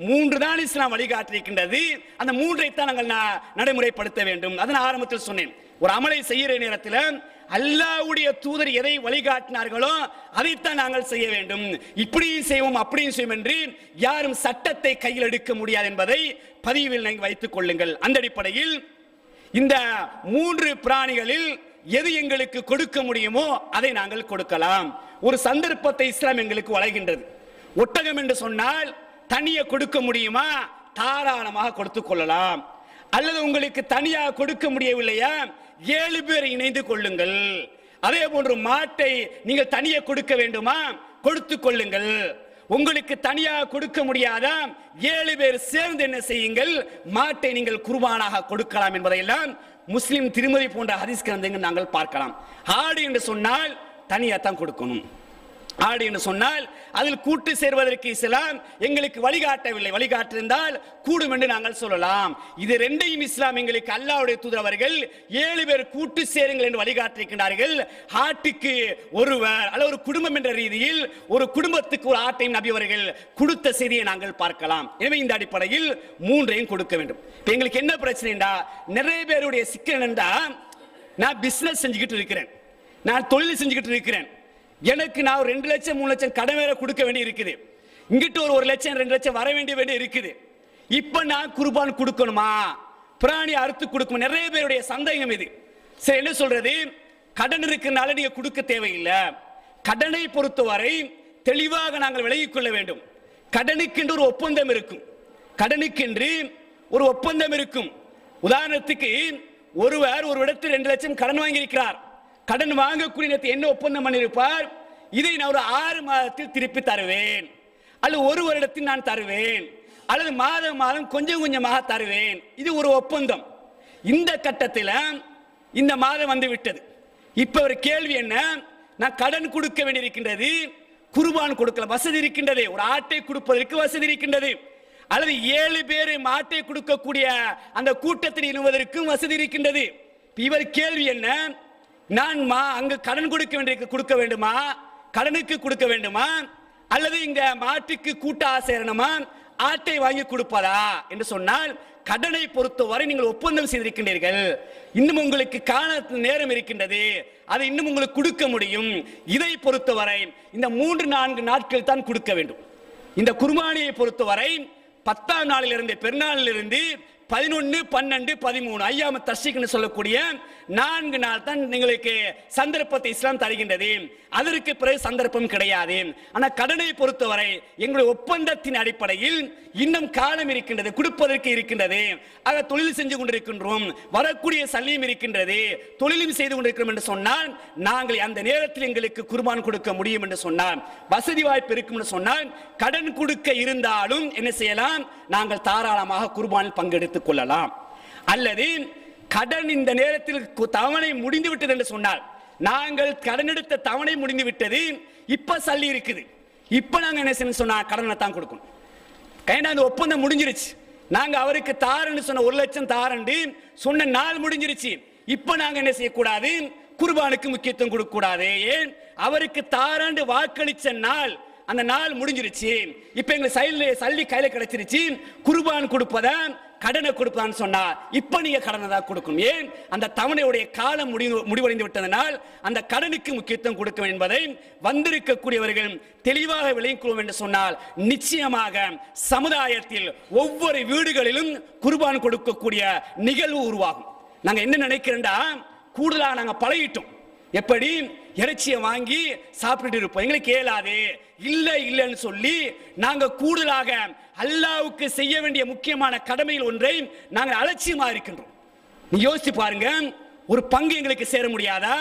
3 தான் இஸ்லாம் வழிகாட்டிருக்கின்றது. அந்த 3ஐ தான் நாங்கள் நடைமுறைப்படுத்த வேண்டும். அதன் ஆரம்பத்தில் சொன்னேன், ஒரு அமலை செய்கிற நேரத்தில் அல்லாஹ்வுடைய தூதர் எதை வழிகாட்டினார்களோ அதைத்தான் நாங்கள் செய்ய வேண்டும். இப்படியும் செய்வோம் அப்படியும் செய்வோம் என்று யாரும் சட்டத்தை கையில் எடுக்க முடியாது என்பதை பதிவில் நீங்கள் வைத்துக் கொள்ளுங்கள். அந்த அடிப்படையில் இந்த 3 பிராணிகளில் எது எங்களுக்கு கொடுக்க முடியுமோ அதை நாங்கள் கொடுக்கலாம். ஒரு சந்தர்ப்பத்தை இஸ்லாம் எங்களுக்கு வழங்குகின்றது. ஒட்டகம் என்று சொன்னால் தனியே கொடுக்க முடியுமா, தாராளமாக கொடுத்துக் கொள்ளலாம். அல்லது உங்களுக்கு தனியாக கொடுக்க முடியவில்லையா 7 பேர் இணைந்து கொள்ளுங்கள். அதே போன்று மாட்டை நீங்கள் தனியே கொடுக்க வேண்டுமா, கொடுத்துக் கொள்ளுங்கள். உங்களுக்கு தனியாக கொடுக்க முடியாதா 7 பேர் சேர்ந்து என்ன செய்யுங்கள், மாட்டை நீங்கள் குர்பானாக கொடுக்கலாம் என்பதையெல்லாம் முஸ்லிம் திருமதி போன்ற ஹதீஸ் கிரந்தங்கள் நாங்கள் பார்க்கலாம். ஆடு என்று சொன்னால் தனியாக தான் கொடுக்கணும். ஆடு என்று சொன்னால் அதில் கூட்டு சேர்வதற்கு இஸ்லாம் எங்களுக்கு வழிகாட்டவில்லை. வழிகாட்டிருந்தால் கூடும் என்று நாங்கள் சொல்லலாம். இது 2ஐயும் இஸ்லாம் எங்களுக்கு அல்லாஹ்வுடைய தூதர் அவர்கள் 7 பேர் கூட்டு சேருங்கள் என்று வழிகாட்டியிருக்கிறார்கள். ஆட்டுக்கு ஒருவர் அல்ல ஒரு குடும்பம் என்ற ரீதியில் ஒரு குடும்பத்துக்கு ஒரு ஆட்டையும் நபி அவர்கள் கொடுத்த செய்தியை நாங்கள் பார்க்கலாம். எனவே இந்த அடிப்படையில் 3ஐயும் கொடுக்க வேண்டும். இப்போ எங்களுக்கு என்ன பிரச்சனைடா, நிறைய பேருடைய சிக்கல் என்றா, நான் பிசினஸ் செஞ்சுக்கிட்டு இருக்கிறேன், நான் தொழில் செஞ்சுக்கிட்டு இருக்கிறேன், எனக்கு நான் 2 லட்சம் 3 லட்சம் கடன் வேற கொடுக்க வேண்டி இருக்குது, இங்கிட்டு ஒரு 1 லட்சம் 2 லட்சம் வர வேண்டி இருக்குது. இப்ப நான் குர்பான் கொடுக்கணுமா, பிராணி அறுத்து கொடுக்கணும், நிறைய பேருடைய சந்தேகம் இது. சரி, என்ன சொல்றது, கடன் இருக்கிறனால நீங்க கொடுக்க தேவையில்லை. கடனை பொறுத்தவரை தெளிவாக நாங்கள் விலகிக் கொள்ள வேண்டும். கடனுக்கென்று ஒரு ஒப்பந்தம் இருக்கும். கடனுக்கென்று ஒரு ஒப்பந்தம் இருக்கும். உதாரணத்துக்கு ஒருவர் ஒரு இடத்தில் 2 லட்சம் கடன் வாங்கியிருக்கிறார். கடன் வாங்கக்கூடிய என்ன ஒப்பந்தம் பண்ணியிருப்பார், இதை நான் ஒரு 6 மாதத்தில் திருப்பி தருவேன், அல்லது 1 வருடத்தில் நான் தருவேன், அல்லது மாதம் மாதம் கொஞ்சம் கொஞ்சமாக தருவேன். இது ஒரு ஒப்பந்தம். இந்த கட்டத்தில் இந்த மாதம் வந்து விட்டது. இப்ப ஒரு கேள்வி என்ன, நான் கடன் கொடுக்க வேண்டியிருக்கின்றது, குர்பான் கொடுக்கல, வசதி இருக்கின்றது, ஒரு ஆட்டை கொடுப்பதற்கு வசதி இருக்கின்றது, அல்லது 7 பேர் மாட்டை கொடுக்கக்கூடிய அந்த கூட்டத்தில் இணுவதற்கும் வசதி இருக்கின்றது. இவர் கேள்வி என்ன, நான் அங்கு கடன் கொடுக்க வேண்டுமா, கடனுக்கு கொடுக்க வேண்டுமா, அல்லது இங்க மாட்டுக்கு கூட்டா சேரணுமா, ஆட்டை வாங்கி கொடுப்பதா என்று சொன்னால், கடனை பொறுத்தவரை நீங்கள் ஒப்பந்தம் செய்திருக்கின்றீர்கள், இன்னும் உங்களுக்கு காண நேரம் இருக்கின்றது, அதை இன்னும் உங்களுக்கு கொடுக்க முடியும். இதை பொறுத்தவரை இந்த 3-4 நாட்கள் தான் கொடுக்க வேண்டும். இந்த குர்பானியை பொறுத்தவரை 10ஆம் நாளிலிருந்து, பெருநாளிலிருந்து 11, 12, 13 ஐயாம தஷ்ரீக்னு சொல்லக்கூடிய 4 நாள் தான் எங்களுக்கு சந்தர்ப்பத்தை இஸ்லாம் தருகின்றது. அதற்கு பிறகு சந்தர்ப்பம் கிடையாது. ஆனால் கடனை பொறுத்தவரை எங்களுடைய ஒப்பந்தத்தின் அடிப்படையில் இன்னும் காலம் இருக்கின்றது, கொடுப்பதற்கு இருக்கின்றது. ஆக தொழில் செஞ்சு கொண்டிருக்கின்றோம், வரக்கூடிய சல்லியும் இருக்கின்றது, தொழிலும் செய்து கொண்டிருக்கிறோம் என்று சொன்னால் நாங்கள் அந்த நேரத்தில் எங்களுக்கு குர்பான் கொடுக்க முடியும் என்று சொன்னால், வசதி வாய்ப்பு இருக்கும் என்று சொன்னால், கடன் கொடுக்க இருந்தாலும் என்ன செய்யலாம், நாங்கள் தாராளமாக குர்பானில் பங்கெடுத்துக் கொள்ளலாம். அல்லது கடன் இந்த நேரத்தில் தவணை முடிந்து விட்டது என்று சொன்னால், நாங்கள் கடன் எடுத்த தவணை முடிந்து விட்டது, இப்ப சல்லி இருக்குது, இப்ப நாங்க என்ன செய்யணும் சொன்னா கடனை தான் கொடுக்கணும். ஏன்னா அந்த ஒப்பந்தம் முடிஞ்சிருச்சு, நாங்க அவருக்கு தாரன்னு சொன்ன 1 லட்சம் தாரண்டு சொன்ன நாள் முடிஞ்சிருச்சு. இப்ப நாங்க என்ன செய்யக்கூடாது, குர்பானுக்கு முக்கியத்துவம் கொடுக்க கூடாது. ஏன், அவருக்கு தாராண்டு வாக்களிச்ச நாள் அந்த நாள் முடிஞ்சிருச்சு. இப்ப எங்க சல்லி கையில கிடைச்சிருச்சு, குர்பான் கொடுப்பத கடனை கொடுப்பான்னு சொன்னா இப்ப நீங்க கடனை தான் கொடுக்கணும். ஏன்? அந்த தவணையுடைய காலம் முடிவடைந்து விட்டதனால் அந்த கடனுக்கு முக்கியத்துவம் கொடுக்க வேண்டும் என்பதை வந்திருக்கக்கூடியவர்கள் தெளிவாக விளங்கிக் கொள்வோம் என்று சொன்னால் நிச்சயமாக சமுதாயத்தில் ஒவ்வொரு வீடுகளிலும் குர்பான் கொடுக்கக்கூடிய நிகழ்வு உருவாகும். நாங்க என்ன நினைக்கிறோம்டா, கூடுதலா நாங்க பழகிட்டோம். எப்படி இறைச்சியை வாங்கி சாப்பிட்டு இருப்போம், எங்களுக்கு இயலாது, இல்லைன்னு சொல்லி நாங்க கூடுதலாக அல்லாஹ்வுக்கு செய்ய வேண்டிய முக்கியமான கடமையில் ஒன்றை நாங்கள் அலட்சியமா இருக்கின்றோம். நீ யோசிச்சு பாருங்க, ஒரு பங்கு எங்களுக்கு சேர முடியாதா?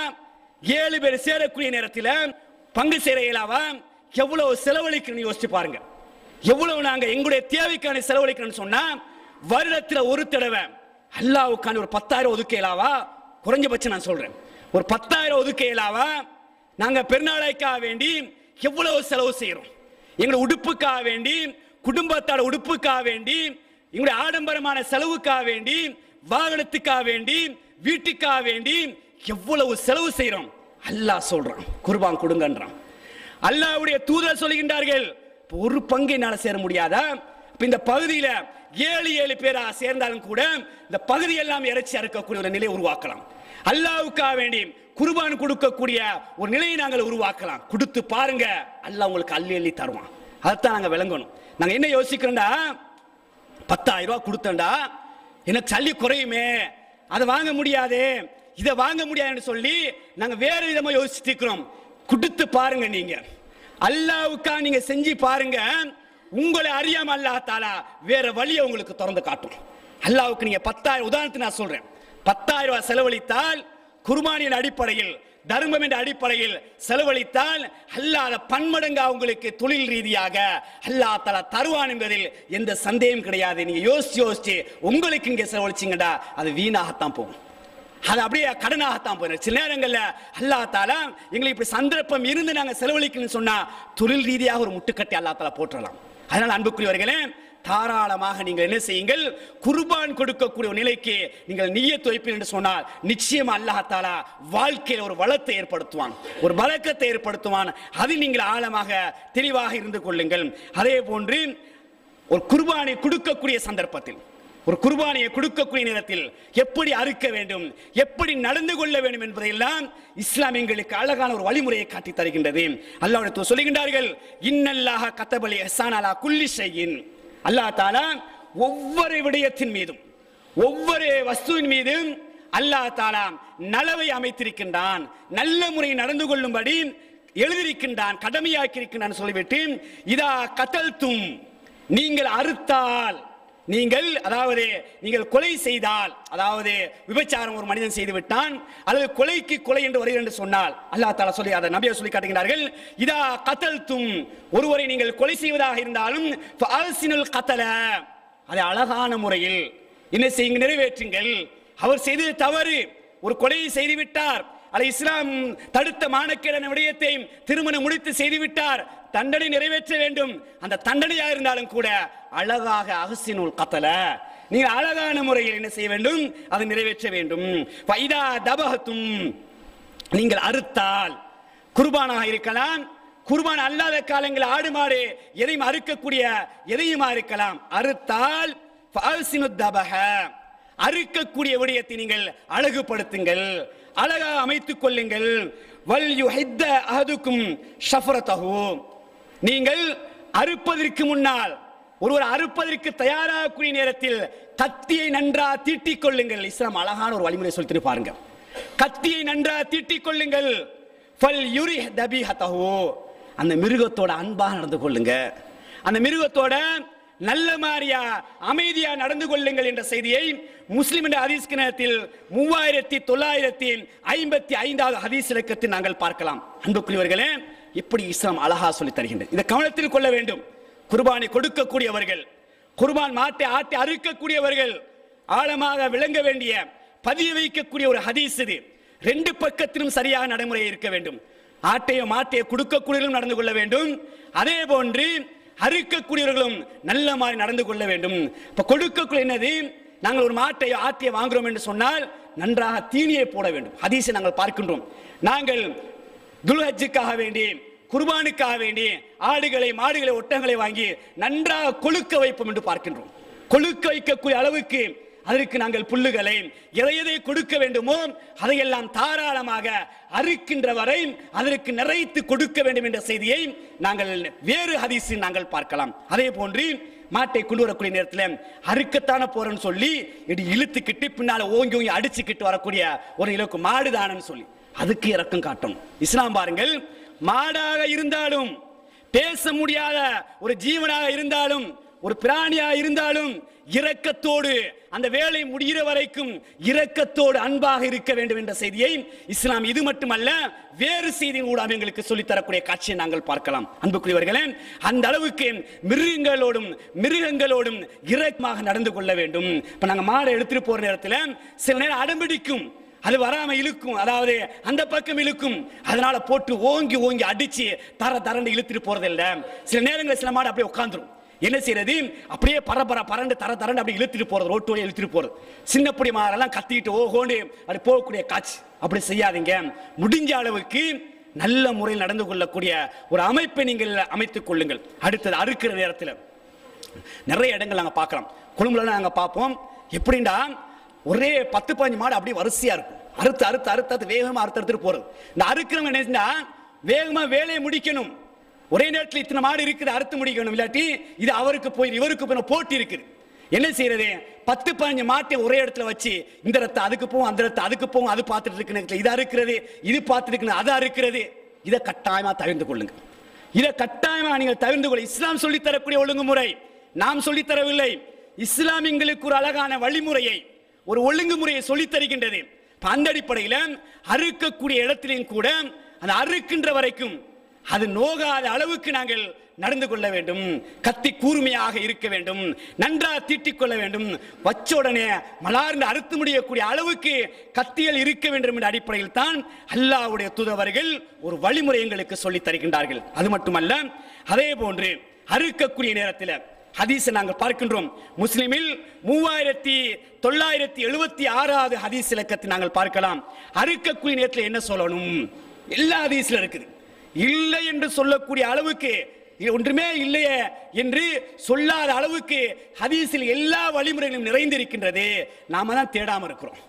7 பேர் சேரக்கூடிய நேரத்தில் பங்கு சேர இயலாவா? எவ்வளவு செலவழிக்கணும் யோசிச்சு பாருங்க. எவ்வளவு நாங்க எங்களுடைய தேவைக்கான செலவழிக்கணும்னு சொன்னா வருடத்தில் ஒரு தடவை அல்லாஹ்வுக்கான ஒரு 10,000 ஒதுக்க இயலாவா? குறைஞ்சபட்சம் நான் சொல்றேன், ஒரு 10,000 ஒதுக்க இயலாவா? நாங்க பெருநாளைக்காக வேண்டி எவ்வளவு செலவு செய்யறோம். எங்களுடைய உடுப்புக்காக வேண்டி, குடும்பத்தோட உடுப்புக்காக வேண்டி, எங்களுடைய ஆடம்பரமான செலவுக்காக வேண்டி, வாகனத்துக்காக வேண்டி, வீட்டுக்காக வேண்டி எவ்வளவு செலவு செய்யறோம். அல்லாஹ் சொல்றான் குர்பான் கொடுங்கன்றான். அல்லாஹ்வுடைய தூதர் சொல்கின்றார்கள் ஒரு பங்கு என்னால சேர முடியாதா? இந்த பகுதியில 7 பேரா சேர்ந்தாலும் கூட இந்த பகுதி எல்லாம் இறைச்சி அறுக்கக்கூடிய ஒரு நிலையை உருவாக்கலாம். அல்லாஹ்வுக்காக வேண்டி குர்பான் கொடுக்கக்கூடிய ஒரு நிலையை நாங்கள் உருவாக்கலாம். கொடுத்து பாருங்க, அல்லாஹ் உங்களுக்கு அள்ளி அள்ளி தருவான். அதைத்தான் நாங்க விளங்கணும். நாங்க என்ன யோசிக்கிறோம்டா, 10,000 ரூபாய் கொடுத்தோம்டா எனக்கு சல்லி குறையுமே, அதை வாங்க முடியாது, இதை வாங்க முடியாதுன்னு சொல்லி நாங்க வேற விதமா யோசிச்சுட்டு இருக்கிறோம். கொடுத்து பாருங்க, நீங்க அல்லாஹ்வுக்காக நீங்க செஞ்சு பாருங்க, உங்களை அறியாம அல்லாஹ் தஆலா வேற வழியை உங்களுக்கு திறந்து காட்டும். அல்லாஹ்வுக்கு நீங்க 10,000 உதாரணத்துக்கு நான் சொல்றேன், 10,000 ரூபாய் செலவழித்தால் குர்பானியின் அடிப்படையில், தர்மம் என்ற அடிப்படையில் செலவழித்தால் அல்லாஹ் பன்மடங்கா உங்களுக்கு தொழில் ரீதியாக அல்லாஹ் தஆலா தருவான் என்பதில் எந்த சந்தேகம் கிடையாது. நீங்க யோசிச்சு உங்களுக்கு இங்க செலவழிச்சீங்கடா அது வீணாகத்தான் போகும், அது அப்படியே கடனாகத்தான் போயிடும். சில நேரங்கள்ல அல்லாஹ் தஆலா எங்களுக்கு இப்படி சந்தர்ப்பம் இருந்து நாங்க செலவழிக்கணும்னு சொன்னா தொழில் ரீதியாக ஒரு முட்டுக்கட்டை அல்லாஹ் தஆலா போட்டுறலாம். அதனால அன்புக்குரியவர்களே, தாராளமாக நீங்கள் என்ன செய்யுங்கள், குர்பான் கொடுக்கக்கூடிய நிலைக்கு நீங்கள் நிய்யத் வைப்பீர்கள் என்று சொன்னால் நிச்சயமா அல்லாஹ் தஆலா வாழ்க்கையில் ஒரு வளத்தை ஏற்படுத்துவான், ஒரு பரக்கத்தை ஏற்படுத்துவான். அதில் நீங்கள் ஆழமாக தெளிவாக இருந்து கொள்ளுங்கள். அதே போன்று ஒரு குர்பானை கொடுக்கக்கூடிய சந்தர்ப்பத்தில், ஒரு குர்பானியை கொடுக்கக்கூடிய நேரத்தில் எப்படி அறுக்க வேண்டும், எப்படி நடந்து கொள்ள வேண்டும் என்பதையெல்லாம் இஸ்லாம் எங்களுக்கு அழகான ஒரு வழிமுறையை காட்டி தருகின்றது. அல்லாஹ் சொல்லுகின்றார்கள், இன்னல்லாஹ கதபல் இஹ்சான அலா குல்லி ஷைஇன். அல்லாஹ் தஆலா ஒவ்வொரு விடயத்தின் மீதும், ஒவ்வொரு வஸ்துவின் மீதும் அல்லாஹ் தஆலா நலவை அமைத்திருக்கின்றான், நல்ல முறையில் நடந்து கொள்ளும்படி எழுதியிருக்கின்றான், கடமையாக்கி இருக்கின்றான் சொல்லிவிட்டு இதா கதல்தும், நீங்கள் அறுத்தால், நீங்கள் அதாவது நீங்கள் கொலை செய்தால், அதாவது விபச்சாரம் ஒரு மனிதன் செய்து விட்டான் அல்லது கொலைக்கு கொலை என்று வருகிறது என்று சொன்னால் அல்லாஹ் தஆலா சொல்லி அதை நபியை சொல்லி காட்டுகிறார்கள், இதா கதல்தும், ஒருவரை நீங்கள் கொலை செய்வதாக இருந்தாலும் ஃபஅஹ்சினுல் கத்ல, அதை அழகான முறையில் என்ன செய்யுங்க, நிறைவேற்றுங்கள். அவர் செய்தது தவறு, ஒரு கொலையை செய்து விட்டார், அல்ல இஸ்லாம் தடுத்த மானக்கேடான விடயத்தை திருமணம் முடித்து செய்துவிட்டார், தண்டனை நிறைவேற்ற வேண்டும். அந்த தண்டனையாக இருந்தாலும் கூட அழகாக அஹ்சினுல் கத்ல, நீங்கள் அழகான முறையில் என்ன செய்ய வேண்டும், அதை நிறைவேற்ற வேண்டும். ஃபைதா தபஹதும், நீங்கள் அறுத்தால், குர்பானாக இருக்கலாம், குர்பான் அல்லாத காலங்களில் ஆடு மாடு எதையும் அறுக்கக்கூடிய எதையுமா இருக்கலாம், அறுத்தால் ஃபஅஹ்சினுத் தபஹ, அறுக்கக்கூடிய விடயத்தை நீங்கள் அழகுபடுத்துங்கள், அழகாக அமைத்துக் கொள்ளுங்கள். வல் யுஹித்த அஹதுக்கும் ஷஃபரதஹு, நீங்கள் அறுப்பதற்கு முன்னால், ஒருவர் அறுப்பதற்கு தயாராகக்கூடிய நேரத்தில் கத்தியை நன்றாக தீட்டிக் கொள்ளுங்கள். இஸ்லாம் அழகான ஒரு வழிமுறை சொல்லிட்டு பாருங்க, கத்தியை நன்றாக தீட்டிக் கொள்ளுங்கள். ஃபல் யுரிஹ் தபீஹதஹு, அந்த மிருகத்தோட அன்பாக நடந்து கொள்ளுங்க, அந்த மிருகத்தோட நல்ல மாதிரியா அமைதியா நடந்து கொள்ளுங்கள் என்ற செய்தியை முஸ்லிம் என்ற ஹதீஸ் கிரந்தத்தில் 3955 ஹதீஸ் இலக்கத்தில் நாங்கள் பார்க்கலாம். அன்புக்குரியவர்களே, எப்படி இஸ்லாம் அழகா சொல்லி தருகின்றது, இதை கவனத்தில் கொள்ள வேண்டும். குர்பானை கொடுக்கக்கூடியவர்கள், குர்பான் மாட்டை ஆட்டை அறுக்கக்கூடியவர்கள் ஆழமாக விளங்க வேண்டிய, பதிய வைக்கக்கூடிய ஒரு ஹதீஸ் இது. 2 பக்கத்திலும் சரியாக நடைமுறை இருக்க வேண்டும். ஆட்டையோ மாட்டையோ கொடுக்கக்கூடியவர்களும் நடந்து கொள்ள வேண்டும், அதே போன்று அறுக்கக்கூடியவர்களும் நல்ல மாதிரி நடந்து கொள்ள வேண்டும். இப்ப கொடுக்கக்கூடிய என்னது, நாங்கள் ஒரு மாட்டையோ ஆட்டையோ வாங்குறோம் என்று சொன்னால் நன்றாக தீனியை போட வேண்டும். ஹதீஸை நாங்கள் பார்க்கின்றோம். நாங்கள் துல்ஹஜ்ஜுக்காக வேண்டி, குர்பானுக்காக வேண்டி ஆடுகளை மாடுகளை ஒட்டங்களை வாங்கி நன்றாக கொழுக்க வைப்போம் என்று பார்க்கின்றோம். கொழுக்க வைக்கக்கூடிய அளவுக்கு அதற்கு நாங்கள் புல்லுகளை எதை கொடுக்க வேண்டுமோ அதையெல்லாம் தாராளமாக அறுக்கின்ற வரை அதற்கு நிறைத்து கொடுக்க வேண்டும் என்ற செய்தியை நாங்கள் வேறு ஹதீஸில் நாங்கள் பார்க்கலாம். அதே போன்று மாட்டை கொண்டு வரக்கூடிய நேரத்தில் அறுக்கத்தான போறன்னு சொல்லி இழுத்துக்கிட்டு பின்னால ஓங்கி ஓங்கி அடிச்சுக்கிட்டு வரக்கூடிய ஒரு இலக்கு மாடுதானன்னு சொல்லி அதுக்கு இரக்கம் காட்டும் இஸ்லாம். பாருங்கள், மாடாக இருந்தாலும் பேச முடியாத ஒரு ஜீவனாக இருந்தாலும் ஒரு பிராணியாக இருந்தாலும் இரக்கத்தோடு அந்த வேலை முடிகிற வரைக்கும் இரக்கத்தோடு அன்பாக இருக்க வேண்டும் என்ற செய்தியை இஸ்லாம் இது மட்டுமல்ல வேறு செய்தியின் ஊடாக எங்களுக்கு சொல்லித்தரக்கூடிய காட்சியை நாங்கள் பார்க்கலாம். அன்புக்குரியவர்களே, அந்த அளவுக்கு மிருகங்களோடும் இரக்கமாக நடந்து கொள்ள வேண்டும். இப்ப நாங்க மாடை எடுத்துட்டு போற நேரத்தில் சில நேரம் அடம்பிடிக்கும், அது வராம இழுக்கும், அதாவது அந்த பக்கம் இழுக்கும், அதனால போட்டு ஓங்கி ஓங்கி அடிச்சு தரண்டு இழுத்துட்டு போறதில்ல. சில நேரங்களில் சில மாடு அப்படியே உட்காந்துரும். என்ன செய்யறது, அப்படியே பரண்டு தரண்டு அப்படி இழுத்துட்டு போறது, ரோட்டு வழியை இழுத்துட்டு போறது. சின்ன பொடி மாரெல்லாம் கத்திட்டு ஓகோண்டு அப்படி போகக்கூடிய காட்சி. அப்படி செய்யாதீங்க. முடிஞ்ச அளவுக்கு நல்ல முறையில் நடந்து கொள்ளக்கூடிய ஒரு அமைப்பை நீங்கள் அமைத்துக் கொள்ளுங்கள். அடுத்தது அறுக்கிற நேரத்தில் நிறைய இடங்கள் நாங்கள் பார்க்கலாம். கொழும்புல நாங்கள் பார்ப்போம். எப்படின்னா ஒரே 10-15 மாடு அப்படியே வரிசையா இருக்கும். அறுத்து வேகமா அறுத்து போறது. இந்த அறுக்கிறவங்க என்ன வேகமா வேலையை முடிக்கணும். ஒரே நேரத்தில் இத்தனை மாடு இருக்குது, அறுத்து முடிக்கணும். இல்லாட்டி இது அவருக்கு போய் இவருக்கு போய் போட்டி இருக்குது. என்ன செய்யறது, 10-15 மாட்டை ஒரே இடத்துல வச்சு இந்த ரத்த அதுக்கு போகும், அந்த ரத்த அதுக்கு போகும், அது பார்த்துட்டு இருக்கு, இது அறுக்கிறது, இது பார்த்துட்டு இருக்கு, அது அறுக்கிறது. இதை கட்டாயமா தவிர்த்து கொள்ளுங்க. இதை கட்டாயமா நீங்கள் தவிர்த்து கொள்ள. இஸ்லாம் சொல்லி தரக்கூடிய ஒழுங்குமுறை நாம் சொல்லி தரவில்லை. இஸ்லாம் எங்களுக்கு ஒரு அழகான வழிமுறையை, ஒரு ஒழுங்குமுறையை சொல்லி தருகின்றது. அந்த அடிப்படையில் அறுக்கக்கூடிய இடத்திலையும் கூட அந்த அறுக்கின்ற வரைக்கும் அது நோகாத அளவுக்கு நாங்கள் நடந்து கொள்ள வேண்டும். கத்தி கூர்மையாக இருக்க வேண்டும், நன்றாக தீட்டிக் கொள்ள வேண்டும். வச்ச உடனே மலார்ந்து அறுத்து முடியக்கூடிய அளவுக்கு கத்திகள் இருக்க வேண்டும் என்ற அடிப்படையில் தான் அல்லாஹ்வுடைய தூதவர்கள் ஒரு வழிமுறை எங்களுக்கு சொல்லி தருகின்றார்கள். அது மட்டுமல்ல, அதே போன்று அறுக்கக்கூடிய நேரத்தில் ஹதீஸை நாங்கள் பார்க்கின்றோம். முஸ்லிமில் 3976வது ஹதீஸ் இலக்கத்தை நாங்கள் பார்க்கலாம். அறுக்கக்கூடிய நேரத்தில் என்ன சொல்லணும், எல்லா ஹதீஸ்ல இருக்குது. இல்லை என்று சொல்லக்கூடிய அளவுக்கு, ஒன்றுமே இல்லையே என்று சொல்லாத அளவுக்கு ஹதீஸில் எல்லா வழிமுறைகளும் நிறைந்திருக்கின்றது. நாம தான் தேடாம இருக்கிறோம்,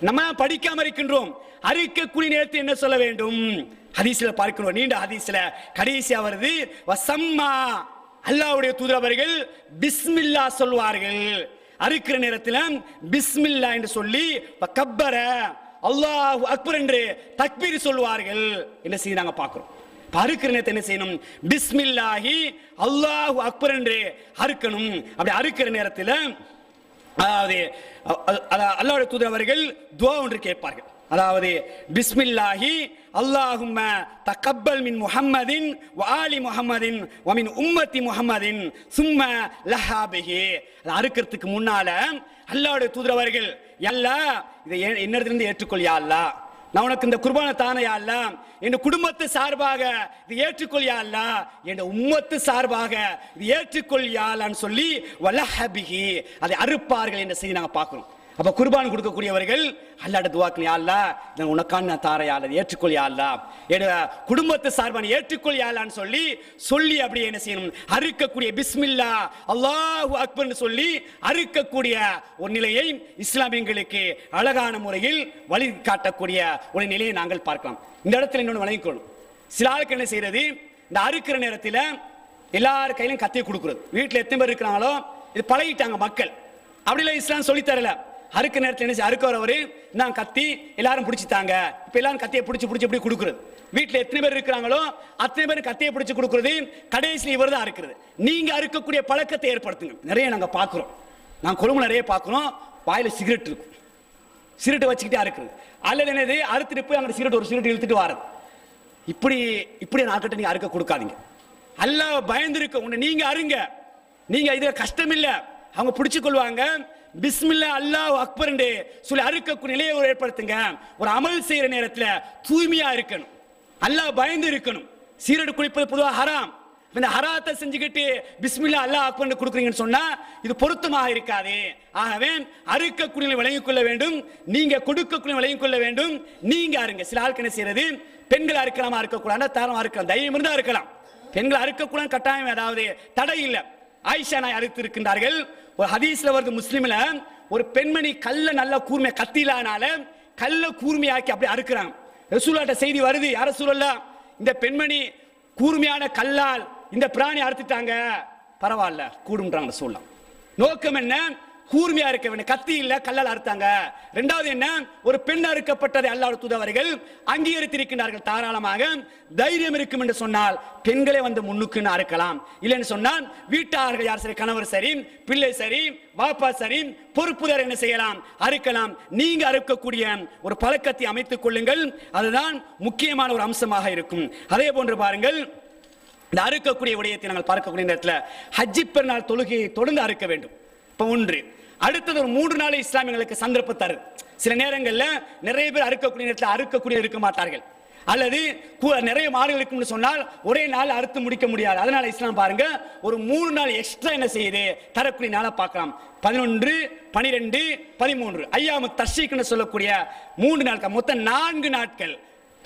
நம்ம படிக்காம இருக்கின்றோம். அறுக்கக்கூடிய நேரத்தில் என்ன சொல்ல வேண்டும், ஹதீஸ்ல பார்க்கிறோம். நீண்ட ஹதீஸ்ல கடைசியா வருது, வசம்மா, அல்லாஹ்வுடைய தூதர் அவர்கள் பிஸ்மில்லா சொல்வார்கள். அறுக்கிற நேரத்தில் பிஸ்மில்லா என்று சொல்லி கப்பர அல்லாஹு அக்பர் என்று தக்பீர் சொல்வார்கள். என்ன செய்ய நாங்க பார்க்கிறோம். அறுக்கிற நேரத்தில் என்ன செய்யணும், பிஸ்மில்லாஹி அல்லாஹு அக்பர் என்று அறுக்கணும். அப்படி அறுக்கிற நேரத்தில் அதாவது அல்லாஹ்வுடைய தூதர் அவர்கள் துஆ ஒன்று கேட்பார்கள். அதாவது பிஸ்மில்லாஹி அல்லாஹும்ம தகப்பல் மின் முஹம்மதின் வ ஆலி முஹம்மதின் வ மின் உம்மத்தி முஹம்மதின் சும்ம லஹாபிஹி. அறுக்கிறதுக்கு முன்னால அல்லாஹ்வுடைய தூதர் அவர்கள், அல்லாஹ் இதை என்னிடத்திலிருந்து ஏற்றுக்கொள் யா அல்லாஹ், நான் உனக்கு இந்த குர்பானை தானே யா அல்லாஹ், என் குடும்பத்து சார்பாக இது ஏற்றுக்கொள் யா அல்லாஹ், என் உம்மத்து சார்பாக இது ஏற்றுக்கொள் யா அல்லாஹ்னு சொல்லி வலஹபிஹி அதை அறுப்பார்கள் என்ற செய்தி நாங்க பார்க்கிறோம். அப்ப குர்பான் கொடுக்கக்கூடியவர்கள் அல்லாஹ்ட துஆக்கு, யா அல்லாஹ் நான் உனக்கான நான் தாரேன் யா அல்லாஹ், ஏற்றுக்கொள் யா அல்லாஹ், என் குடும்பத்து சார்பான ஏற்றுக்கொள் யா அல்லாஹ்னு சொல்லி அப்படியே என்ன செய்யணும், அறுக்கக்கூடிய பிஸ்மில்லா அல்லாஹு அக்பர்னு சொல்லி அறுக்கக்கூடிய ஒரு நிலையை இஸ்லாம் எங்களுக்கு அழகான முறையில் வழி காட்டக்கூடிய ஒரு நிலையை நாங்கள் பார்க்கலாம். இந்த இடத்துல இன்னொன்று வழங்கிக்கொள்ளும். சில ஆளுக்கு என்ன செய்யறது, இந்த அறுக்கிற நேரத்தில் எல்லார் கையிலும் கத்தியை கொடுக்குறது. வீட்டில் எத்தனை பேர் இருக்கிறாங்களோ இது பழகிட்டாங்க மக்கள். அப்படிலாம் இஸ்லாம் சொல்லி தரல. அறுக்க நேரத்தில் என்ன அறுக்க வரவரு நான் கத்தி எல்லாரும் பிடிச்சிட்டாங்க. இப்ப எல்லாரும் கத்தியை பிடிச்சி எப்படி கொடுக்குறது. வீட்டில் எத்தனை பேர் இருக்கிறாங்களோ அத்தனை பேர் கத்தியை பிடிச்சி கொடுக்குறது. கடைசியில் இவர் தான் அறுக்கிறது. நீங்க அறுக்கக்கூடிய பழக்கத்தை ஏற்படுத்துங்க. நிறைய நாங்க பார்க்கிறோம், நான் கொழும்பு நிறைய பார்க்கிறோம். வாயில சிகரெட் இருக்கும், சிகரெட் வச்சுக்கிட்டே அறுக்கிறது. அல்லது என்னது அறுத்துட்டு போய் அங்கே சிகரெட் ஒரு சிகரெட் இழுத்துட்டு வாரது. இப்படி நாட்கிட்ட நீங்க அறுக்க கொடுக்காதீங்க. அல்லாஹ் பயந்துருக்க உன்னை நீங்க அருங்க. நீங்க இதுல கஷ்டம் இல்ல, அவங்க பிடிச்சு கொள்வாங்க. பிஸ்மில்லா அல்லாஹ் அக்பர் என்று சொல்லி அறுக்கக்கூடிய நிலையை ஏற்படுத்துங்க. ஒரு அமல் செய்யற நேரத்தில் தூய்மையா இருக்கணும், அல்லாஹ் பயந்து இருக்கணும். சீரடு குளிப்பது பொதுவாக ஹராம். இந்த ஹராத்தை செஞ்சுக்கிட்டு பிஸ்மில்லா அல்லாஹ் அக்பர் கொடுக்குறீங்கன்னு சொன்னா இது பொருத்தமாக இருக்காது. ஆகவே அறுக்கக்கூடிய விளங்கிக் கொள்ள வேண்டும், நீங்க கொடுக்கக்கூடிய விளங்கிக் கொள்ள வேண்டும். நீங்க அருங்க. சில ஆட்கள் என்ன செய்யறது, பெண்கள் அறுக்கலாமா இருக்கக்கூடாது, தாராளமா இருக்கலாம், தைரியம் இருந்தா இருக்கலாம். பெண்கள் அறுக்கக்கூடாது கட்டாயம், அதாவது தடை இல்லை. ஆயிஷா நாய் அறுத்து இருக்கின்றார்கள். ஒரு ஹதீஸ்ல வருது முஸ்லிம்ல, ஒரு பெண்மணி கல்ல நல்ல கூர்மையா கத்திலானால கல்ல கூர்மையாக்கி அப்படி அறுக்கிறாங்க. ரசூலுல்லாஹ்ட்ட செய்தி வருது, யார் ரசூலுல்லாஹ் இந்த பெண்மணி கூர்மையான கல்லால் இந்த பிராணி அறுத்துட்டாங்க, பரவாயில்ல கூடும்ன்றாங்க ரசூலுல்லாஹ். நோக்கம் என்ன? கூர்மையா இருக்க வேண்டும், கத்தி இல்ல கல்லால் அறுத்தாங்க. இரண்டாவது என்ன? ஒரு பெண் அறுக்கப்பட்டதை அல்லாஹ்வுடைய தூதர்கள் அங்கீகரித்திருக்கிறார்கள். தாராளமாக தைரியம் இருக்கும் என்று சொன்னால் பெண்களே வந்து முன்னுக்கு அறுக்கலாம். இல்லைன்னு சொன்னால் வீட்டார்கள் யார் சரி, கணவர் சரி, பிள்ளை சரி, வாப்பா சரி, பொறுப்புதார் என்ன செய்யலாம், அறுக்கலாம். நீங்க அறுக்கக்கூடிய ஒரு பழக்கத்தை அமைத்துக் கொள்ளுங்கள், அதுதான் முக்கியமான ஒரு அம்சமாக இருக்கும். அதே போன்று பாருங்கள், இந்த அறுக்கக்கூடிய விடயத்தை நாங்கள் பார்க்கக்கூடிய நேரத்தில் ஹஜ்ஜி பெருநாள் தொழுகையை தொடர்ந்து அறுக்க வேண்டும். இப்போ ஒன்று. அடுத்தது ஒரு 3 நாள் இஸ்லாமியர்களுக்கு சந்தர்ப்பம் தருது. சில நேரங்களில் நிறைய பேர் அறுக்கக்கூடிய நேரத்தில் அறுக்கக்கூடிய இருக்க மாட்டார்கள், அல்லது நிறைய மாடுகள் இருக்கும்னு சொன்னால் ஒரே நாள் அறுத்து முடிக்க முடியாது. அதனால இஸ்லாம் பாருங்க ஒரு 3 நாள் எக்ஸ்ட்ரா என்ன செய்யுது, தரக்கூடிய நாளை பார்க்கலாம். 11, 12, 13 ஐயாமு தஷ்ரீக்னு சொல்லக்கூடிய 3 நாட்கள், மொத்தம் 4 நாட்கள்